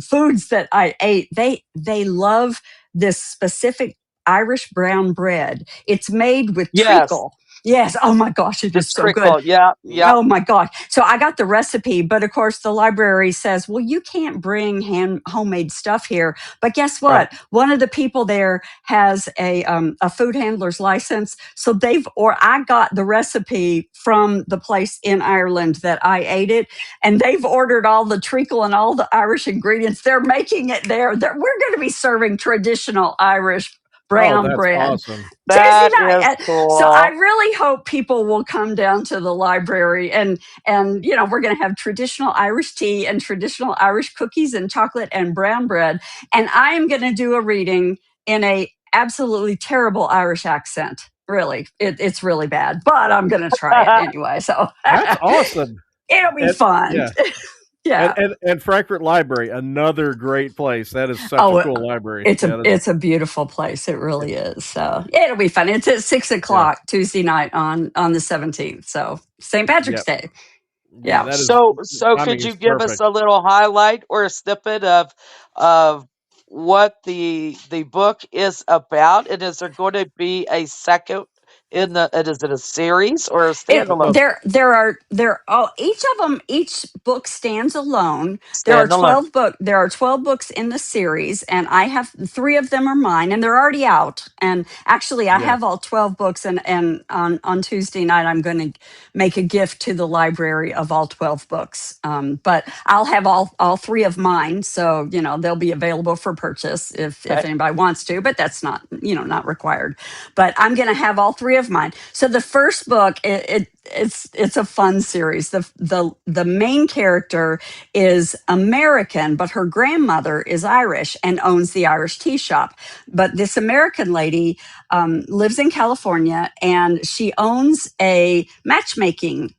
foods that I ate, they love this specific Irish brown bread. It's made with
Yes.
treacle. Yes. Oh my gosh, it is
The
so good.
treacle. Yeah. Yeah.
Oh my God. So I got the recipe, but of course the library says, well, you can't bring homemade stuff here. But guess what?
Right.
One of the people there has a food handler's license. So I got the recipe from the place in Ireland that I ate it, and they've ordered all the treacle and all the Irish ingredients. They're making it there. We're going to be serving traditional Irish brown
that's
bread
awesome.
Tuesday
That
night.
is
So I
cool.
really hope people will come down to the library, and we're going to have traditional Irish tea and traditional Irish cookies and chocolate and brown bread, and I am going to do a reading in a absolutely terrible Irish accent. Really, it's really bad, but I'm going to try it anyway. So
That's awesome.
it'll be
And-
fun.
yeah.
Yeah.
And Frankfurt Library, another great place. That is such a cool library.
It's a beautiful place. It really is. So it'll be fun. It's at 6 o'clock Tuesday night on the 17th. So St. Patrick's Day. Yeah.
That is,
So
timing
could
is
you give us
perfect.
a little highlight or a snippet of what the book is about? And is there going to be a second and is it a series or a standalone?
Each book stands alone. There are
Standalone.
12 books in the series, and I have 3 of them are mine, and they're already out. And actually I have all 12 books, and on Tuesday night I'm going to make a gift to the library of all 12 books. But I'll have all 3 of mine, so they'll be available for purchase if
Okay.
anybody wants to, but that's not required. But I'm going to have all 3 of mine. So the first book, it's a fun series. The main character is American, but her grandmother is Irish and owns the Irish tea shop. But this American lady lives in California, and she owns a matchmaking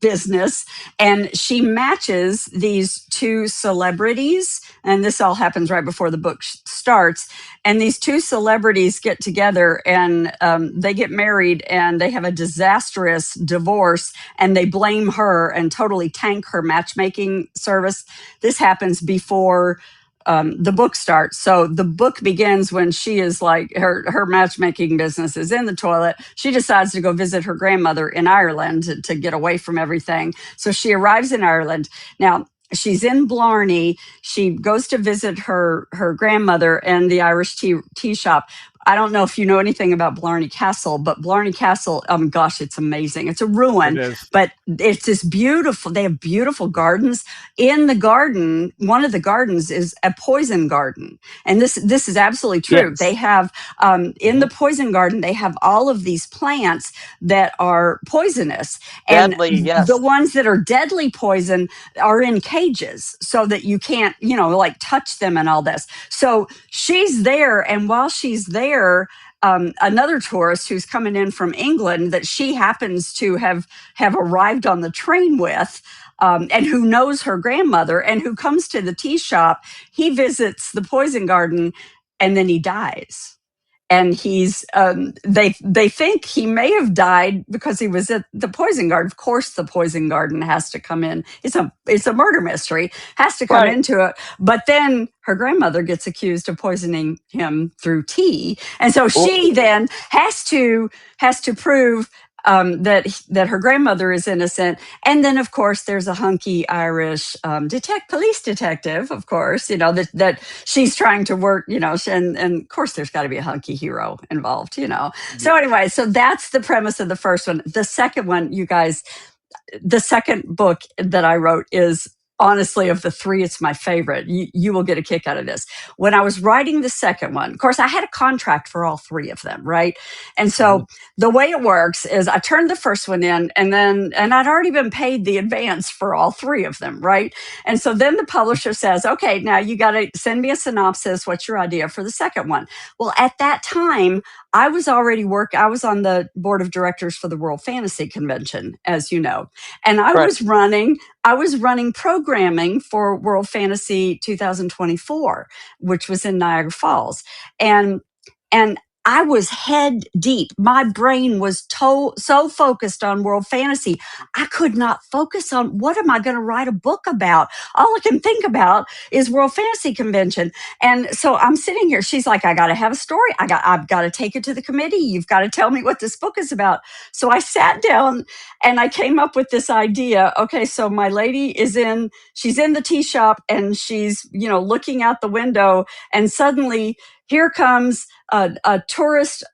business, and she matches these 2 celebrities, and this all happens right before the book starts. And these 2 celebrities get together, and they get married, and they have a disastrous divorce, and they blame her and totally tank her matchmaking service. This happens before the book starts. So the book begins when she is like, her matchmaking business is in the toilet. She decides to go visit her grandmother in Ireland to get away from everything. So she arrives in Ireland. Now, she's in Blarney. She goes to visit her grandmother in the Irish tea shop. I don't know if you know anything about Blarney Castle, but Blarney Castle, gosh, it's amazing. It's a
It
ruin,
is.
but it's this beautiful. They have beautiful gardens. In the garden, one of the gardens is a poison garden, and this is absolutely true. They
Yes.
have in the
Mhm.
poison garden, they have all of these plants that are poisonous, and
Deadly.
the
Yes.
ones that are deadly poison are in cages so that you can't, like touch them and all this. So she's there, and while she's there, another tourist who's coming in from England that she happens to have arrived on the train with, and who knows her grandmother and who comes to the tea shop, he visits the poison garden, and then he dies. And he's they think he may have died because he was at the poison garden. Of course, the poison garden has to come in. It's a murder mystery, has to come
Right.
into it. But then her grandmother gets accused of poisoning him through tea, and so she
Oh,
then has to prove that her grandmother is innocent. And then, of course, there's a hunky Irish police detective, of course, that she's trying to work, and of course, there's got to be a hunky hero involved. So
Yes.
anyway, so that's the premise of the first one. The second one, you guys, the second book that I wrote is honestly, of the three, it's my favorite. You will get a kick out of this. When I was writing the second one, of course, I had a contract for all three of them, right? And
Mhm.
so the way it works is I turned the first one in, and I'd already been paid the advance for all three of them, right? And so then the publisher says, okay, now you got to send me a synopsis. What's your idea for the second one? Well, at that time, I was on the board of directors for the World Fantasy Convention, as you know. And
right.
I was running programming for World Fantasy 2024, which was in Niagara Falls. And I was head deep. My brain was so focused on World Fantasy. I could not focus on what am I going to write a book about? All I can think about is World Fantasy Convention. And so I'm sitting here. She's like, I got to have a story. I've got to take it to the committee. You've got to tell me what this book is about. So I sat down and I came up with this idea. Okay, so my lady she's in the tea shop, and she's, looking out the window, and suddenly here comes a tourist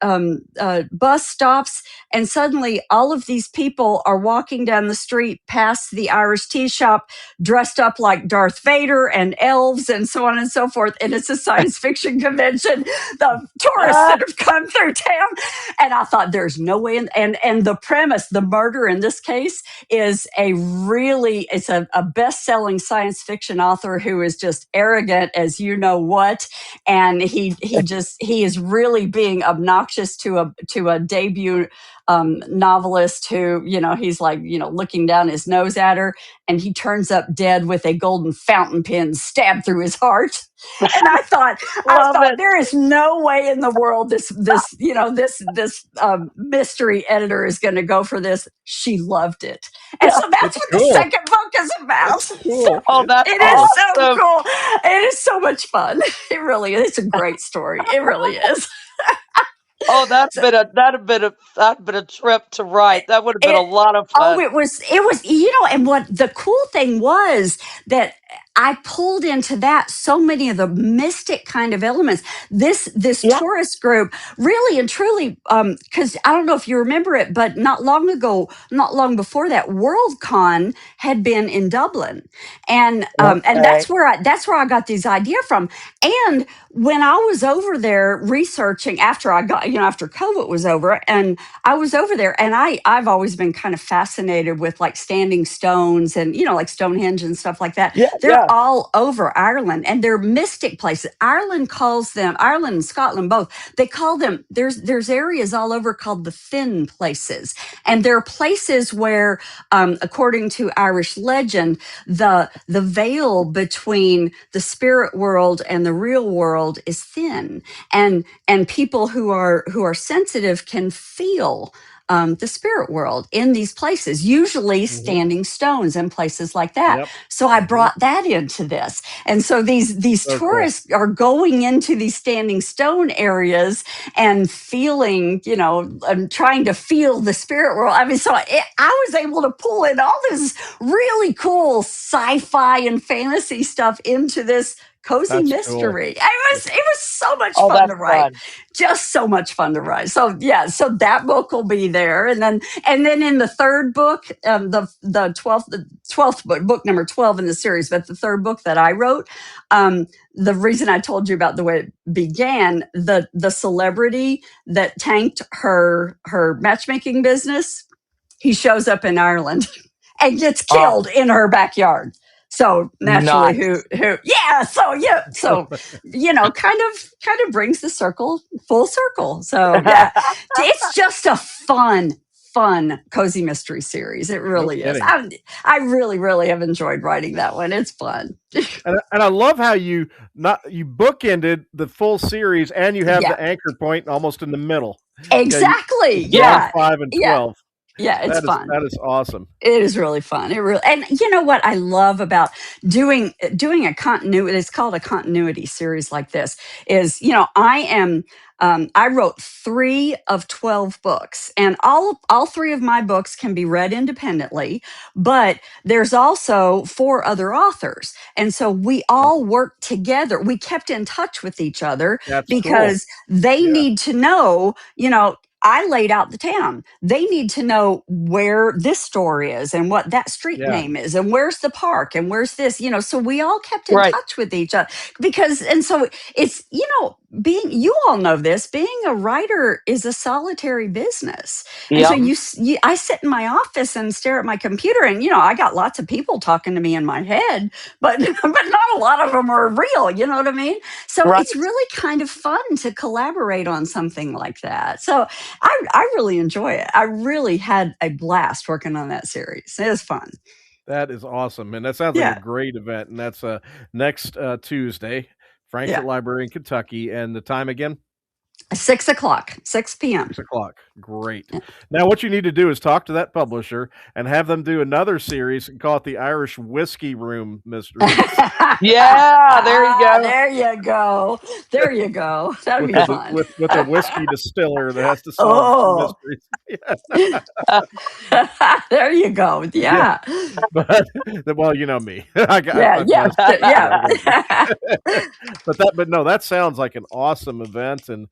bus stops, and suddenly all of these people are walking down the street past the Irish tea shop, dressed up like Darth Vader and elves and so on and so forth. And it's a science fiction convention. The tourists
Ah,
that have come through town, and I thought, there's no way. And the premise, the murder in this case, is it's a best-selling science fiction author who is just arrogant as you know what, and he is really being obnoxious to a debut novelist who, he's like, looking down his nose at her, and he turns up dead with a golden fountain pen stabbed through his heart. And
love it.
there is no way in the world this mystery editor is going to go for this. She loved it, and
Yeah.
so that's
It's
what the
cool.
second book is about.
It's cool.
Oh,
It's
that's
It is
cool.
so
awesome.
cool. It is so much fun. It really is. It's a great story. It really is.
Oh,
So
that'd been a trip to write. That would have been a
it
lot of
oh,
fun.
it was, and what the cool thing was that I pulled into that so many of the mystic kind of elements. This
Yeah.
tourist group really and truly, because I don't know if you remember it, but not long ago, not long before that, WorldCon had been in Dublin, and
Okay.
that's where I got this idea from. And when I was over there researching after COVID was over, and I was over there, and I've always been kind of fascinated with like standing stones and like Stonehenge and stuff like that.
Yeah.
They're
Yeah.
all over Ireland, and they're mystic places. Ireland and Scotland both. They call them there's areas all over called the Finn places, and there are places where, according to Irish legend, the veil between the spirit world and the real world is thin, and people who are sensitive can feel the spirit world in these places, usually standing stones and places like that.
Yep.
So I brought that into this. And so these
So cool.
tourists are going into these standing stone areas and feeling, and trying to feel the spirit world. I mean, I was able to pull in all this really cool sci-fi and fantasy stuff into this cozy
That's cool.
mystery. It was so much
Oh,
fun to
that's
write.
fun.
Just so much fun to write. So yeah, so that book will be there, and then in the third book, the 12th book number 12 in the series, but the third book that I wrote, the reason I told you about the way it began, the celebrity that tanked her matchmaking business, he shows up in Ireland and gets
Oh,
killed in her backyard. So naturally,
nice.
so kind of brings the circle full circle. So yeah, it's just a fun cozy mystery series. It
No
really is.
kidding.
I really really have enjoyed writing that one. It's fun.
And I love how you bookended the full series, and you have
Yeah,
the anchor point almost in the middle.
exactly.
It's 1,
Yeah,
5, and
yeah,
12.
yeah. It's fun.
That is awesome.
It is really fun. And you know what I love about doing a continuity. It's called a continuity series like this. Is I wrote 3 of 12 books, and all 3 of my books can be read independently. But there's also 4 other authors, and so we all worked together. We kept in touch with each other
That's cool.
because they
Yeah.
need to know. I laid out the town. They need to know where this store is and what that street
Yeah.
name is and where's the park and where's this, so we all kept in
Right.
touch with each other and so it's, you all know this, being a writer is a solitary business. And so
Yep.
I sit in my office and stare at my computer, and, I got lots of people talking to me in my head, but, but not a lot of them are real. You know what I mean? So
Right.
it's really kind of fun to collaborate on something like that. So I really enjoy it. I really had a blast working on that series. It was fun.
That is awesome, and that sounds like a
Yeah.
great event, and that's, next, Tuesday, Frankfort
Yeah.
Library in Kentucky, and the time again?
6 o'clock, 6 p.m.
6:00. Great.
Yeah.
Now what you need to do is talk to that publisher and have them do another series and call it the Irish Whiskey Room Mysteries.
Yeah, there you go.
There you go. There you go. That'd be fun.
with a whiskey distiller that has to solve some mysteries.
There you go. Yeah.
But well, you know me.
Yeah.
But no, that sounds like an awesome event, and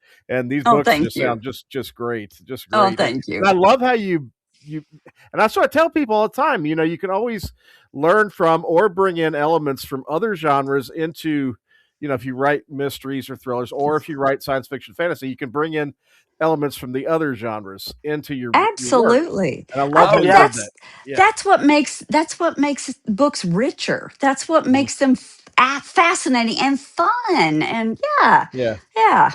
these
Oh,
books
thank
just
you.
sound just great, just
Oh,
great.
thank you.
And I love how you and that's what I tell people all the time. You can always learn from or bring in elements from other genres into, if you write mysteries or thrillers, or if you write science fiction fantasy, you can bring in elements from the other genres into your work.
Absolutely.
And I love how you did that. Yeah.
That's what makes books richer. That's what makes them fascinating and fun. And yeah.
Yeah.
Yeah.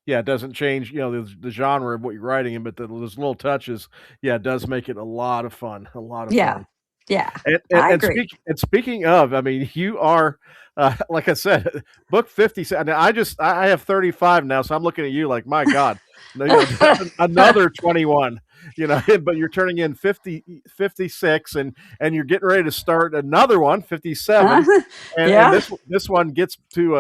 Yeah, it doesn't change, the genre of what you're writing in, but those little touches, yeah, it does make it a lot of fun, a lot of
Yeah.
fun.
Yeah.
And
I agree.
speaking of, I mean, you are, like I said, book 50. Now I have 35 now, so I'm looking at you like, my God, another 21. But you're turning in 56, and you're getting ready to start another one, 57, and
Yeah.
this one gets to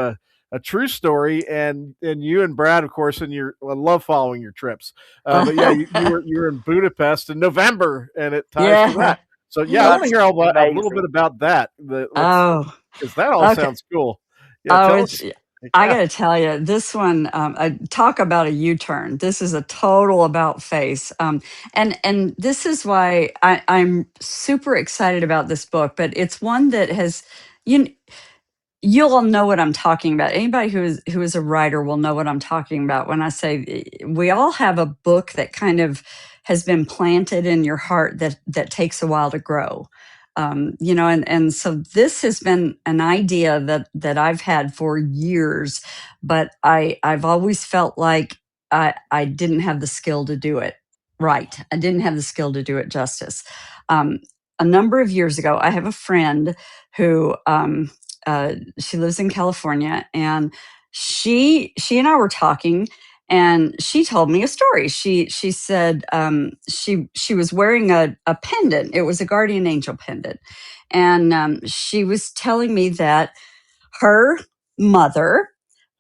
a true story, and you and Brad, of course, and I love following your trips. But yeah, you were in Budapest in November, and it ties to
Yeah.
that. So yeah, I want to
That's
hear a little
amazing.
bit about that.
Oh,
Because that all
okay.
sounds cool. Yeah,
Oh,
tell
it's.
us.
I
Yeah,
got to tell you, this one. I talk about a U-turn. This is a total about face. And this is why I'm super excited about this book. But it's one that has, you. You'll all know what I'm talking about. Anybody who is a writer will know what I'm talking about when I say we all have a book that kind of has been planted in your heart that takes a while to grow. And so this has been an idea that I've had for years, but I've always felt like I didn't have the skill to do it right. I didn't have the skill to do it justice. A number of years ago, I have a friend who she lives in California, and she and I were talking, And she told me a story. She said she was wearing a pendant. It was a guardian angel pendant, and she was telling me that her mother,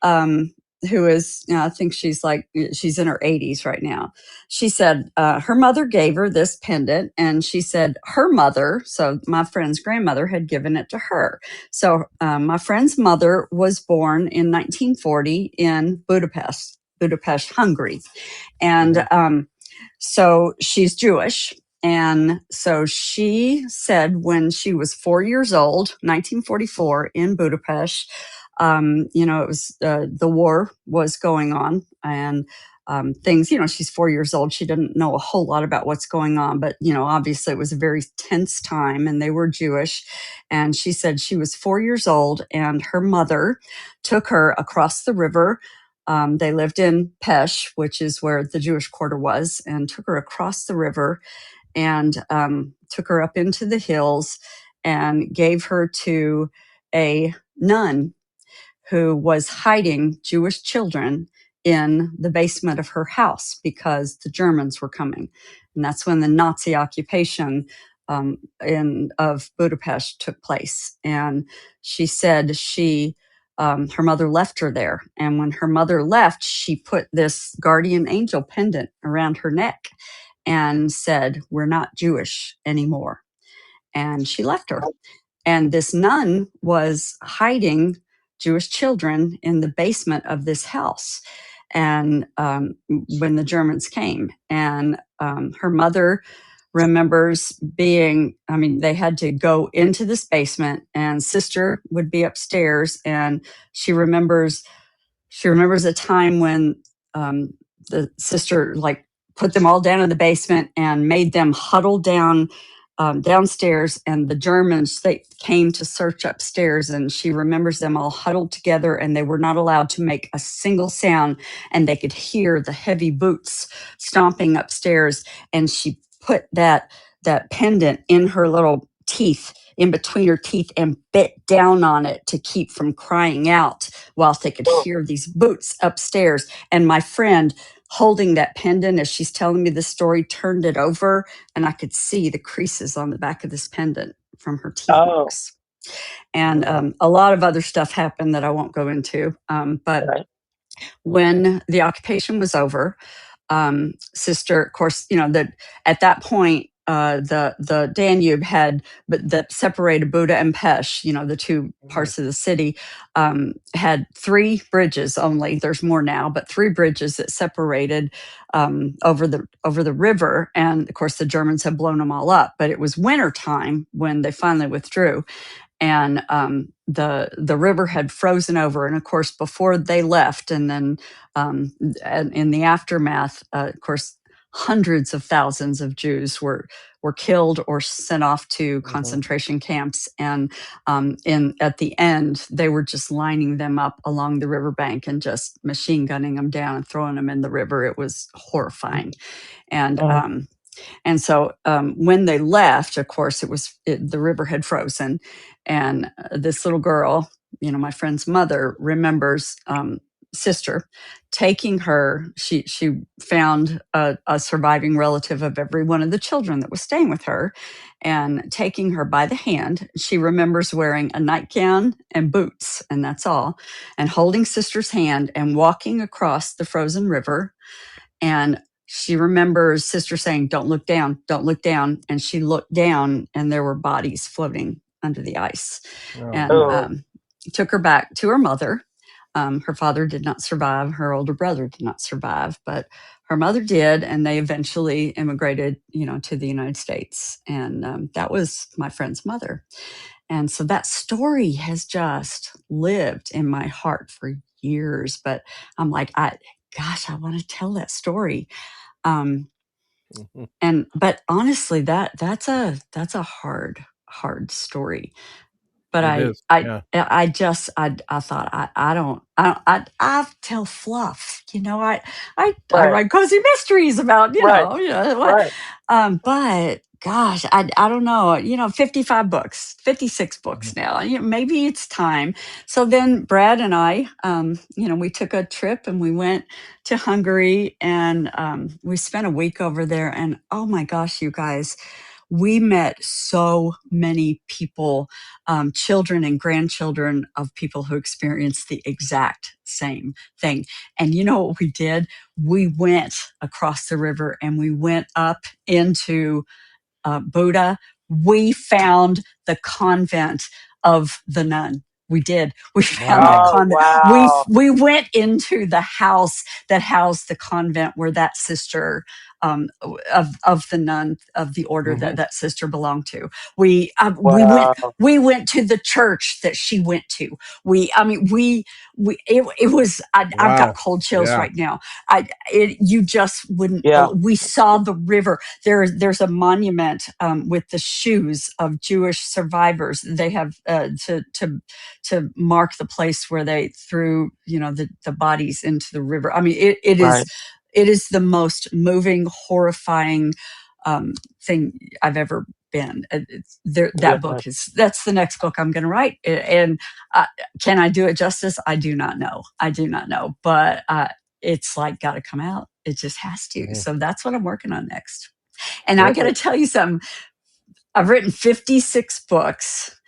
um, who is, I think she's in her 80s right now. She said her mother gave her this pendant, and she said her mother, so my friend's grandmother, had given it to her. So my friend's mother was born in 1940 in Budapest, Hungary. And so she's Jewish. And so she said when she was 4 years old, 1944, in Budapest, it was the war was going on, and things, she's 4 years old. She didn't know a whole lot about what's going on, but, obviously it was a very tense time, and they were Jewish. And she said she was 4 years old, and her mother took her across the river. They lived in Pesh, which is where the Jewish quarter was, and took her across the river and took her up into the hills and gave her to a nun who was hiding Jewish children in the basement of her house because the Germans were coming. And that's when the Nazi occupation of Budapest took place. And she said her mother left her there. And when her mother left, she put this guardian angel pendant around her neck and said, "We're not Jewish anymore." And she left her. And this nun was hiding Jewish children in the basement of this house. And when the Germans came, and her mother remembers they had to go into this basement, and sister would be upstairs. And she remembers a time when the sister put them all down in the basement and made them huddle down downstairs, and the Germans, they came to search upstairs, and she remembers them all huddled together, and they were not allowed to make a single sound, and they could hear the heavy boots stomping upstairs. And she put that pendant in her little teeth, in between her teeth, and bit down on it to keep from crying out whilst they could hear these boots upstairs. And my friend, holding that pendant as she's telling me the story, turned it over, and I could see the creases on the back of this pendant from her teeth marks. And a lot of other stuff happened that I won't go into. But when the occupation was over, sister, of course, that at that point, the Danube that separated Buda and Pesh, the two parts of the city, had 3 bridges only. There's more now, but 3 bridges that separated over the river. And of course, the Germans had blown them all up. But it was winter time when they finally withdrew. And the river had frozen over. And of course, before they left, and then in the aftermath, of course, hundreds of thousands of Jews were killed or sent off to concentration camps. And at the end, they were just lining them up along the riverbank and just machine gunning them down and throwing them in the river. It was horrifying. And so when they left, of course, the river had frozen. And this little girl, my friend's mother, remembers sister taking her. She found a surviving relative of every one of the children that was staying with her, and taking her by the hand. She remembers wearing a nightgown and boots, and that's all, and holding sister's hand and walking across the frozen river. And she remembers sister saying, "Don't look down, don't look down." And she looked down, and there were bodies floating under the ice. And took her back to her mother. Her father did not survive. Her older brother did not survive, but her mother did. And they eventually immigrated, to the United States. And that was my friend's mother. And so that story has just lived in my heart for years. But I'm like, I want to tell that story. But honestly, that's a hard story. But I thought I tell fluff, I write cozy mysteries about, what. But gosh, I don't know, 55 books, 56 books
Mhm.
now. Maybe it's time. So then Brad and I, we took a trip and we went to Hungary, and we spent a week over there. And oh my gosh, you guys, we met so many people, children and grandchildren of people who experienced the exact same thing. And you know what we did? We went across the river and we went up into Buddha. We found the convent of the nun. We did. We found that
Wow.
Oh,
convent. We
wow.
we went into the house that housed the convent where that sister, of the nun of the order that
Hmm.
that sister belonged to. We went to the church that she went to. It was. I've got
Wow.
cold chills
Yeah.
right now. You just wouldn't.
Yeah.
We saw the river. There's a monument, with the shoes of Jewish survivors. They have, to mark the place where they threw, the bodies into the river. I mean,
Right.
it is the most moving, horrifying, thing I've ever been. That book
Goodness.
that's the next book I'm going to write. And uh, can I do it justice? I do not know. I do not know, but it's like got to come out. It just has to.
Mhm.
So that's what I'm working on next. And I got to
Well,
tell you something. I've written 56 books,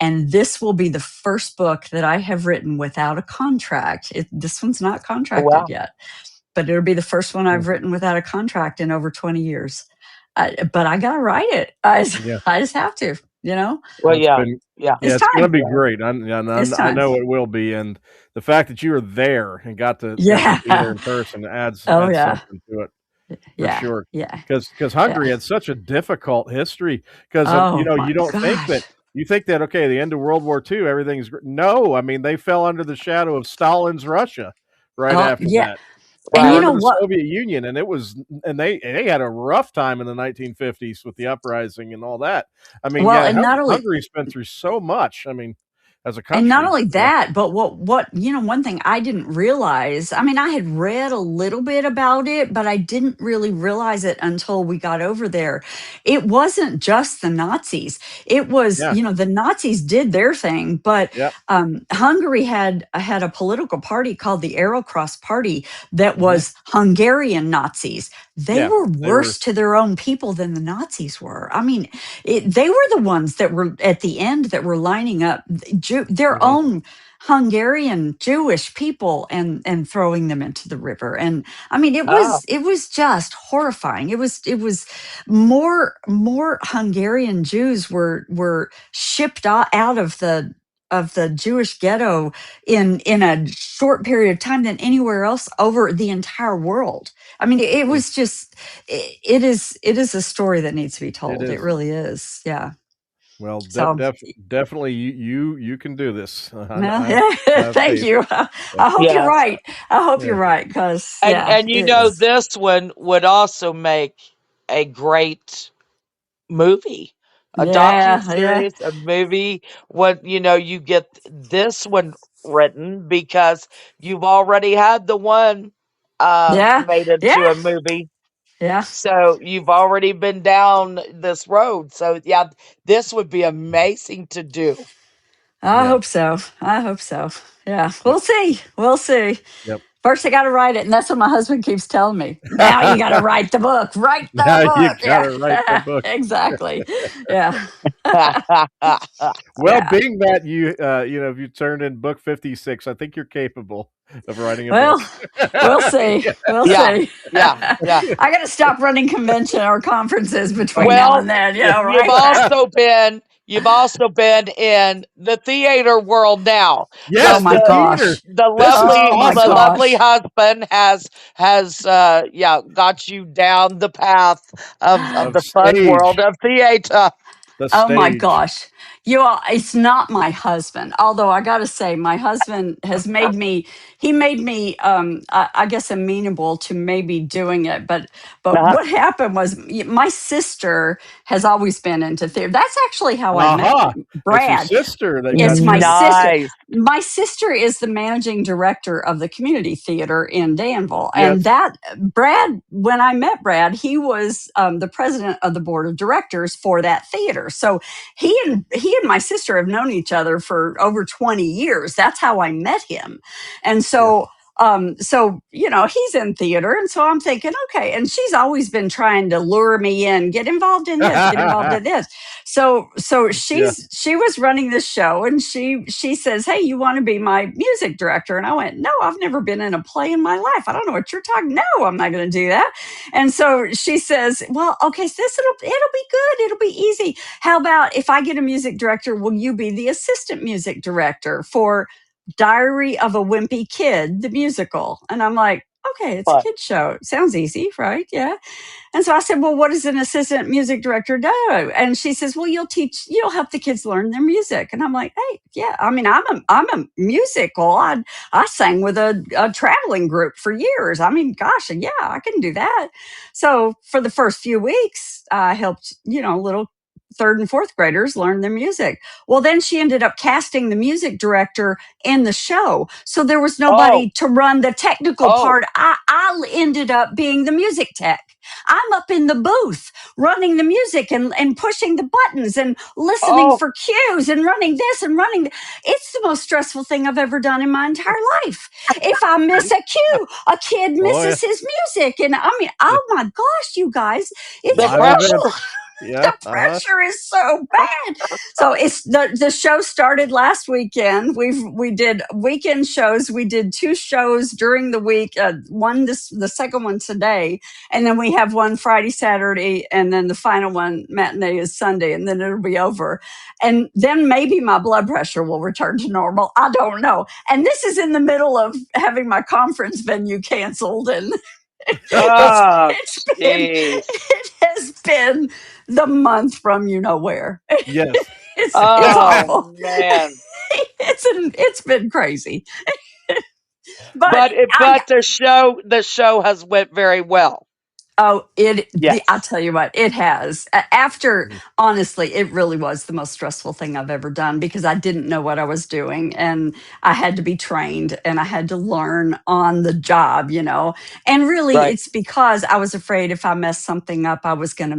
and this will be the first book that I have written without a contract. This one's not
Oh,
contracted
wow.
yet, but it'll be the first one
mm,
I've written without a contract in over 20 years. But I got to write it.
yeah.
I just have to,
Well,
Well, it's
yeah.
been
Yeah.
yeah,
it's
it's gonna
time.
be
Yeah.
great. I
It's time.
know it will be, and the fact that you were there and got to be there
Yeah.
in person
Oh,
adds
yeah.
something to it for
Yeah.
sure.
Yeah.
Because
Yeah.
Hungary had such a difficult history. Because
Oh, my
you don't think that
gosh.
okay, the end of World War II, everything's no. I mean, they fell under the shadow of Stalin's Russia right
Oh,
after
yeah.
that. They
And
were
you
Right.
know
under the
what?
Soviet Union, and they had a rough time in the 1950s with the uprising and all that. I mean,
Well,
yeah,
and not only
Hungary's been through so much. I mean, as a
And not
country,
only that, but one thing I didn't realize, I mean, I had read a little bit about it, but I didn't really realize it until we got over there. It wasn't just the Nazis. It was,
yeah,
the Nazis did their thing, but
yeah,
Hungary had a political party called the Arrowcross Party that
hmm,
was Hungarian Nazis. They
yeah,
were
they were,
worse to their own people than the Nazis were. I mean, they were the ones that were at the end that were lining up their
hmm,
own Hungarian Jewish people and throwing them into the river. And I mean, it
Oh,
was it was just horrifying. It was more Hungarian Jews were shipped out of the Jewish ghetto in a short period of time than anywhere else over the entire world. I mean, it
mm,
was just it is a story that needs to be
it
told. It
is.
really is. Yeah.
Well,
So,
definitely you can do this.
well,
I have
thank
faith.
you.
Yeah,
I hope you're
yes.
right. I hope
yeah,
you're right, because
And
yeah,
and
yeah,
it's
this one would also make a great movie, a docu
yeah, yeah,
series, a movie. When you get this one written because you've already had the one
yeah,
made
yeah,
into a movie.
yeah.
So you've already been down this road. So yeah, this would be amazing to do.
I
yeah,
hope so. I hope so. Yeah,
yep,
we'll see. We'll see.
yep.
First, I got to write it, and that's what my husband keeps telling me. Now you got to write the book. Write the
Now you
book.
gotta
Yeah,
write the book.
exactly. Yeah,
Well,
yeah.
being that if you turned in book 56, I think you're capable of writing a book.
Well, we'll see.
Yeah.
We'll
Yeah,
see.
yeah, yeah.
I got to stop running convention or conferences between now
Well,
and then.
Yeah.
you've
Right?
also been you've also been in the theater world now.
Oh
Yes,
my
the
The
theater.
gosh.
the
This is
lovely
Oh my
the
awesome.
lovely
gosh.
husband has got you down the path of
Of
the fun world
stage.
of theater.
The
Oh my
stage.
gosh. You all, it's not my husband. Although I got to say, my husband has made me. He made me, I guess, amenable to maybe doing it. But
Uh-huh.
what happened was, my sister has always been into theater. That's actually how I met
It's your
Brad.
sister that
It's
got
my
you into
sister.
theater.
Nice.
My sister is the managing director of the community theater in Danville. And
Yes.
that Brad, when I met Brad, he was the president of the board of directors for that theater. So he and my sister have known each other for over 20 years. That's how I met him. And
Yes.
so he's in theater, and so I'm thinking, okay. And she's always been trying to lure me in, get involved in this, get involved in this. So
Yeah.
she was running this show, and she says, "Hey, you want to be my music director?" And I went, "No, I've never been in a play in my life. I don't know what you're talking. No, I'm not going to do that." And so she says, "Well, okay, so it'll be good. It'll be easy. How about if I get a music director, will you be the assistant music director for Diary of a Wimpy Kid, the musical?" And I'm like, "Okay, it's a
Fun.
kid show. Sounds easy, right? Yeah." And so I said, "Well, what does an assistant music director do?" And she says, "Well, you'll help the kids learn their music." And I'm like, "Hey, yeah, I mean, I'm a musical. I sang with a traveling group for years. I mean, gosh, yeah, I can do that." So for the first few weeks, I helped, little third and fourth graders learn their music. Well, then she ended up casting the music director in the show. So there was
Oh,
nobody to run the technical
oh,
part. I ended up being the music tech. I'm up in the booth running the music and pushing the buttons and listening
oh,
for cues and running this and running. It's the most stressful thing I've ever done in my entire life. If I miss a cue, a kid
Oh yeah.
misses his music. And I mean,
Yeah.
oh my gosh, you guys, it's
the
Live
pressure.
events.
horrible.
Yeah.
The pressure is so bad. So it's the show started last weekend. We did weekend shows. We did 2 shows during the week. The second one today, and then we have one Friday, Saturday, and then the final one matinee is Sunday, and then it'll be over. And then maybe my blood pressure will return to normal. I don't know. And this is in the middle of having my conference venue canceled, and it's
Oh,
it's been
jeez.
it has been the month from you know where.
Yes.
It's
Oh
awful.
man.
It's been crazy, but
But the show has went very well.
oh, I'll
Yes.
tell you what, it has. After,
Mhm.
honestly, it really was the most stressful thing I've ever done because I didn't know what I was doing, and I had to be trained and I had to learn on the job. And really,
Right.
it's because I was afraid if I messed something up, I was going to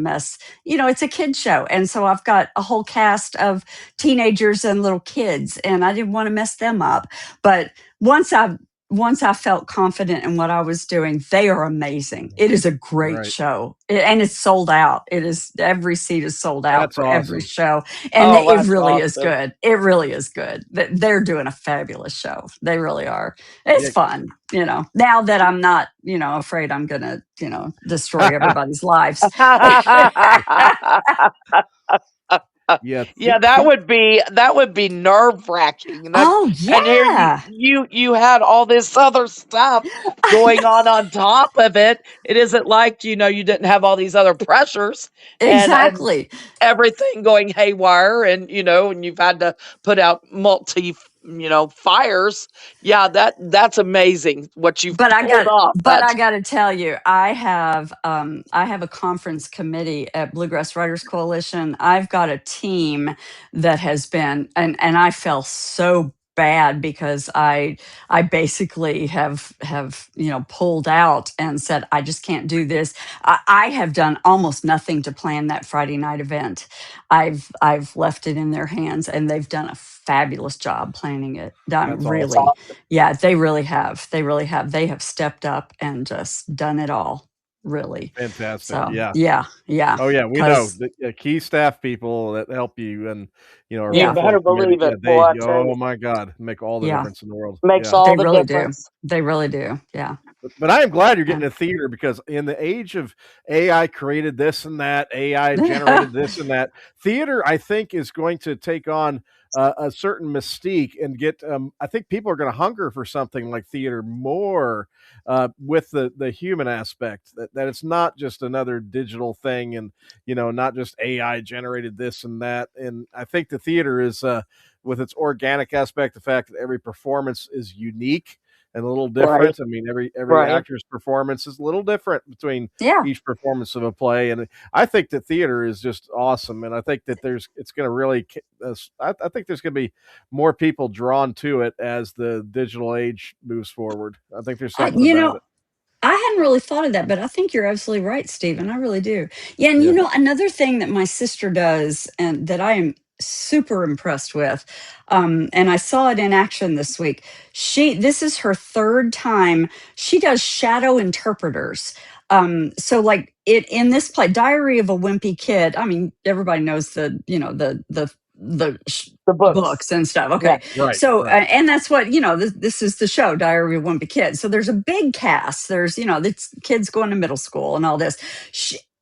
it's a kid show. And so I've got a whole cast of teenagers and little kids, and I didn't want to mess them up. But once I once I felt confident in what I was doing, they are amazing. It is a great
Right.
show, and it's sold out. It is every seat is sold out
That's
for every
awesome.
show, and
Oh,
it
that's
really is
awesome.
good. It really is good. They're doing a fabulous show. They really are. It's
Yeah.
fun, Now that I'm not, afraid I'm gonna, destroy everybody's lives.
Yeah.
Yeah, that would be nerve wracking.
Oh
And here you
yeah,
you you had all this other stuff going on top of it. It isn't like you didn't have all these other pressures and
exactly.
everything going haywire, and you've had to put out fires. Yeah, that's amazing what you've
But I
pulled
got
off.
but I
That's
got to tell you, I have a conference committee at Bluegrass Writers Coalition. I've got a team that has been, and I felt so bad because I basically have pulled out and said I just can't do this. I have done almost nothing to plan that Friday night event. I've left it in their hands, and they've done a fabulous job planning it.
That's awesome.
Really, yeah, they really have. They really have. They have stepped up and just done it all, really.
Fantastic.
So,
Yeah.
yeah, yeah.
Oh yeah, we know
Because,
the key staff people that help you and are
You
yeah,
wonderful
better
and committed.
believe
Yeah,
it, boy. I tell
oh
you,
my God, make all the
yeah,
difference in the world.
makes
Yeah.
all
they
the
really do.
difference.
They really do. Yeah.
But I am glad you're getting to theater, because in the age of AI created this and that, AI generated this and that, theater, I think, is going to take on a certain mystique and get. I think people are going to hunger for something like theater more, with the human aspect, that it's not just another digital thing, and not just AI generated this and that. And I think the theater is, with its organic aspect, the fact that every performance is unique and a little
Right.
different. I mean, every
Right.
actor's performance is a little different between
Yeah.
each performance of a play, and I think that theater is just awesome. And I think that it's going to really, I think there's going to be more people drawn to it as the digital age moves forward. I think there's something
You
about
know,
it.
I hadn't really thought of that, but I think you're absolutely right, Stephen. I really do. Yeah, and
Yeah.
another thing that my sister does and that I am super impressed with, and I saw it in action this week. This is her third time. She does shadow interpreters. So like it in this play, Diary of a Wimpy Kid. I mean, everybody knows the
The books.
books and stuff.
Yeah.
Okay,
Right.
so
Right.
and that's what this is the show, Diary of a Wimpy Kid. So there's a big cast. There's the kids going to middle school and all this.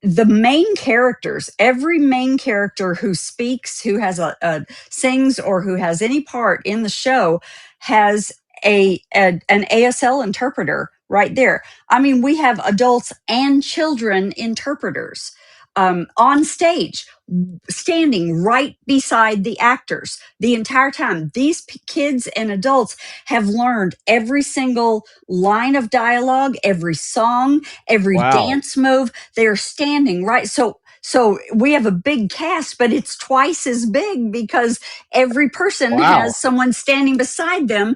The main characters, every main character who speaks, who has a sings, or who has any part in the show, has an ASL interpreter right there. I mean, we have adults and children interpreters on stage, standing right beside the actors the entire time. These kids and adults have learned every single line of dialogue, every song, every
Wow.
dance move. They're standing right. So we have a big cast, but it's twice as big because every person
Wow.
has someone standing beside them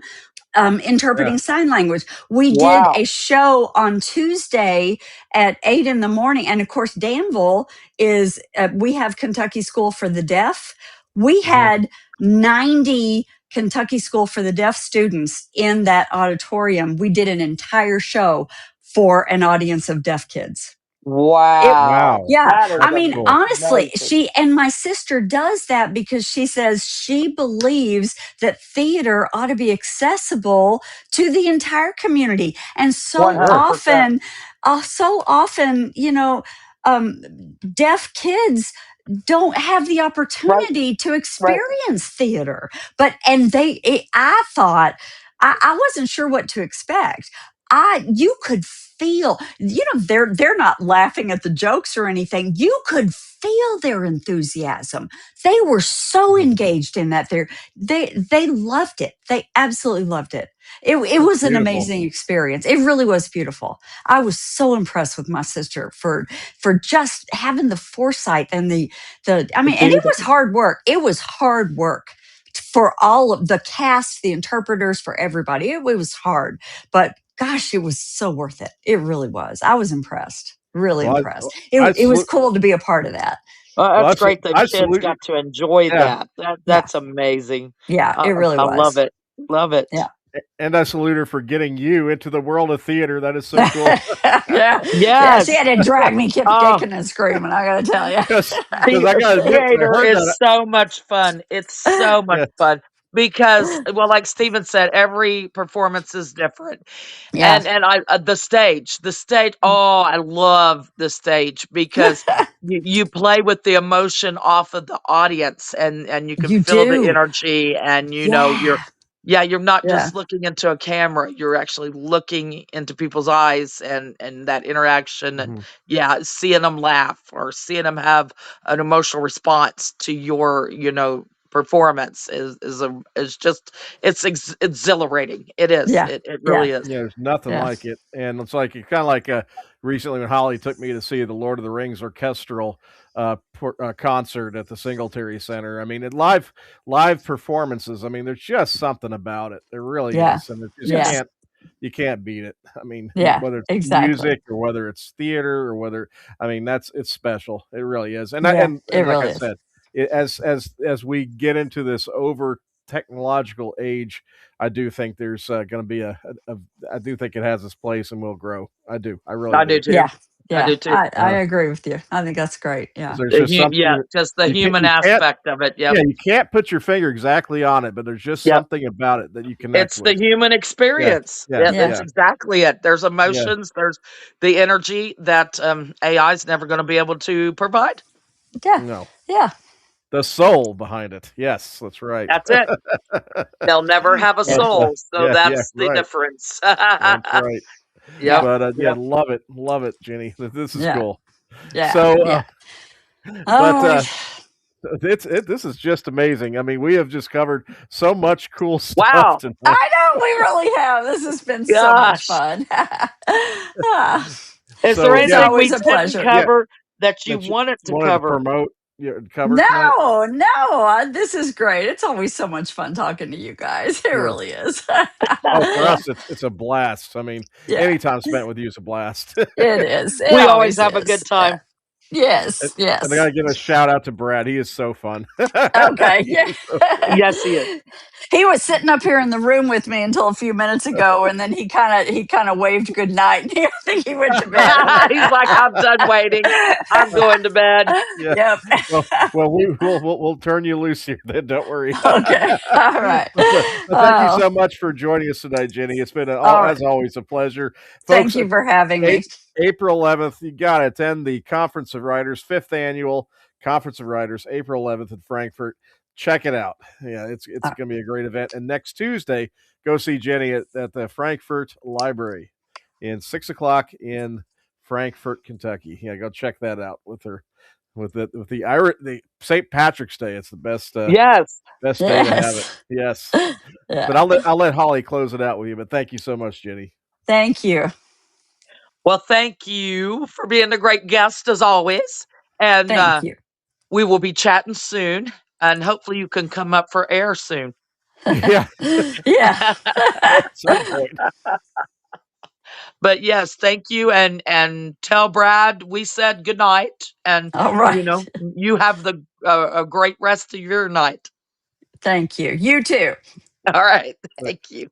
Yeah.
interpreting sign language. We did
Wow.
a show on Tuesday at 8 in the morning. And of course, Danville we have Kentucky School for the Deaf. We
Mhm.
had 90 Kentucky School for the Deaf students in that auditorium. We did an entire show for an audience of deaf kids. It
Wow.
Wow.
Yeah.
That is
I
That's
mean,
cool.
honestly,
amazing.
my sister does that because she says she believes that theater ought to be accessible to the entire community. And
Sure.
100%.
so often, um, deaf kids don't have the
Right.
opportunity to
Right.
experience theater. I thought, I wasn't sure what to expect. You could feel, they're not laughing at the jokes or anything. You could feel their enthusiasm. They were so
Mhm.
engaged in that. They loved it. They absolutely loved it. It
That's
was an
beautiful.
amazing experience. It really was beautiful. I was so impressed with my sister for just having the foresight and I
To
mean, and
be
it
able.
was hard work. It was hard work for all of the cast, the interpreters, for everybody. It was hard, but gosh, it was so worth it. It really was. I was impressed, really
Well,
impressed.
I
It was
salute.
cool to be a part of that.
Well,
That's great that
I
kids
salute you.
got to enjoy
Yeah.
that.
Yeah,
That's amazing.
yeah, it really
I love
was.
it. Love it.
Yeah.
And I salute her for getting you into the world of theater. That is so cool.
Yeah, yeah. She
Yes.
had to drag me
Oh,
kicking and screaming. I got to tell you.
Because I got to admit, when I
theater
heard
is
that,
so much fun. It's so much
yeah.
fun because, well, like Steven said, every performance is different.
Yeah,
And the stage. Oh, I love the stage because you play with the emotion off of the audience, and you can
you
feel the
do.
energy, and you're,
Yeah,
yeah, you're not
yeah,
just looking into a camera, you're actually looking into people's eyes, and that interaction, and
Mhm.
yeah, seeing them laugh or seeing them have an emotional response to your performance is just exhilarating. It is.
yeah,
It
yeah,
really is.
Yeah, there's nothing
yeah.
like it, and it's kind of like recently when Holly took me to see the Lord of the Rings orchestral concert at the Singletary Center. I mean, live performances. I mean, there's just something about it. There really
Yeah,
is, and it just
yeah,
Yes.
can't. You can't beat it. I mean,
yeah,
whether it's
exactly.
music or whether it's theater or whether, I mean, it's special. It really is. And
Yeah, it
and like I
really is.
said, as we get into this over technological age, I do think there's going to be I do think it has its place and will grow. I do. I really
I do
do.
too.
Yeah, Yeah,
do too.
I agree with you. I think that's great.
'Cause
Yeah.
there's just something
Yeah,
that
just the human
you can't
aspect of it. Yep.
yeah, you can't put your finger exactly on it, but there's just
Yep.
something about it that you connect
It's the
with.
human
Yeah,
experience.
yeah,
Yeah,
Yeah.
that's
yeah,
exactly it. There's
yeah,
emotions, there's the energy that AI is never going to be able to provide.
Yeah.
no.
Yeah.
The soul behind it. Yes, that's right.
That's it. They'll never have a
Yeah.
But,
soul, so
yeah, yeah,
that's the
right.
difference.
That's right.
Yeah.
Yep.
But, yeah,
Yep.
love it, Jenny. This is
Yeah.
cool.
Yeah.
So,
Yeah. All
but,
right.
this is just amazing. I mean, we have just covered so much cool stuff
Wow.
tonight.
I know we really have. This has been so much
Gosh.
fun. Ah,
Is there
So,
it's
yeah,
anything we
always a
didn't
pleasure.
yeah,
cover that you
that you
wanted to
wanted to
cover?
promote, cover tonight?
No, no, this is great. It's always so much fun talking to you guys. It
Yeah.
really is.
Oh, for us, it's a blast. I mean,
Yeah,
any time spent with you is a blast.
it is. It
We always
always
have a good
is. Yeah.
time.
And
Yes,
I gotta
yes.
give a shout out to Brad. He is so fun.
Okay,
He
yeah.
is so
Yes, he is.
He was sitting up here in the room with me until a few minutes ago, and then he kind of waved good night. I think he went to bed.
He's like, I'm done waiting. I'm going to bed.
Yeah.
Yep.
Well, we'll turn you loose here then, don't worry.
Okay. All right.
But thank you so much for joining us tonight, Jenny. It's been,
All right.
as always, a pleasure.
Thank
Folks,
you for having
A
me.
April 11th, you got to attend the Conference of Writers, 5th Annual Conference of Writers, April 11th in Frankfurt. Check it out. Yeah, it's going to be a great event. And next Tuesday, go see Jenny at the Frankfurt Library in 6 o'clock in Frankfurt, Kentucky. Yeah, go check that out with her. With the St. Patrick's Day, it's the best
Yes.
best day to have it.
Yes.
Yes,
Yeah.
but I'll let Holly close it out with you. But thank you so much, Jenny.
Thank you.
Well, thank you for being a great guest as always. And
Thank you.
we will be chatting soon. And hopefully you can come up for air soon.
Yeah,
Yeah.
at some point.
But yes, thank you. And tell Brad we said good night. And,
All
you
right.
know, you have the a great rest of your night.
Thank you. You too.
All right. Thank you.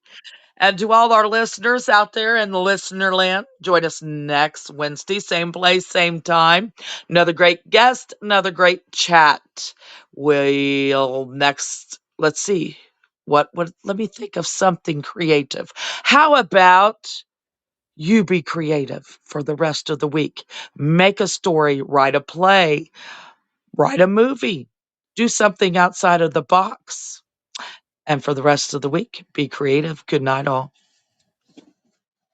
And to all our listeners out there in the listener land, join us next Wednesday, same place, same time. Another great guest, another great chat. We'll next, let's see, let me think of something creative. How about you be creative for the rest of the week? Make a story, write a play, write a movie, do something outside of the box. And for the rest of the week, be creative. Good night, all.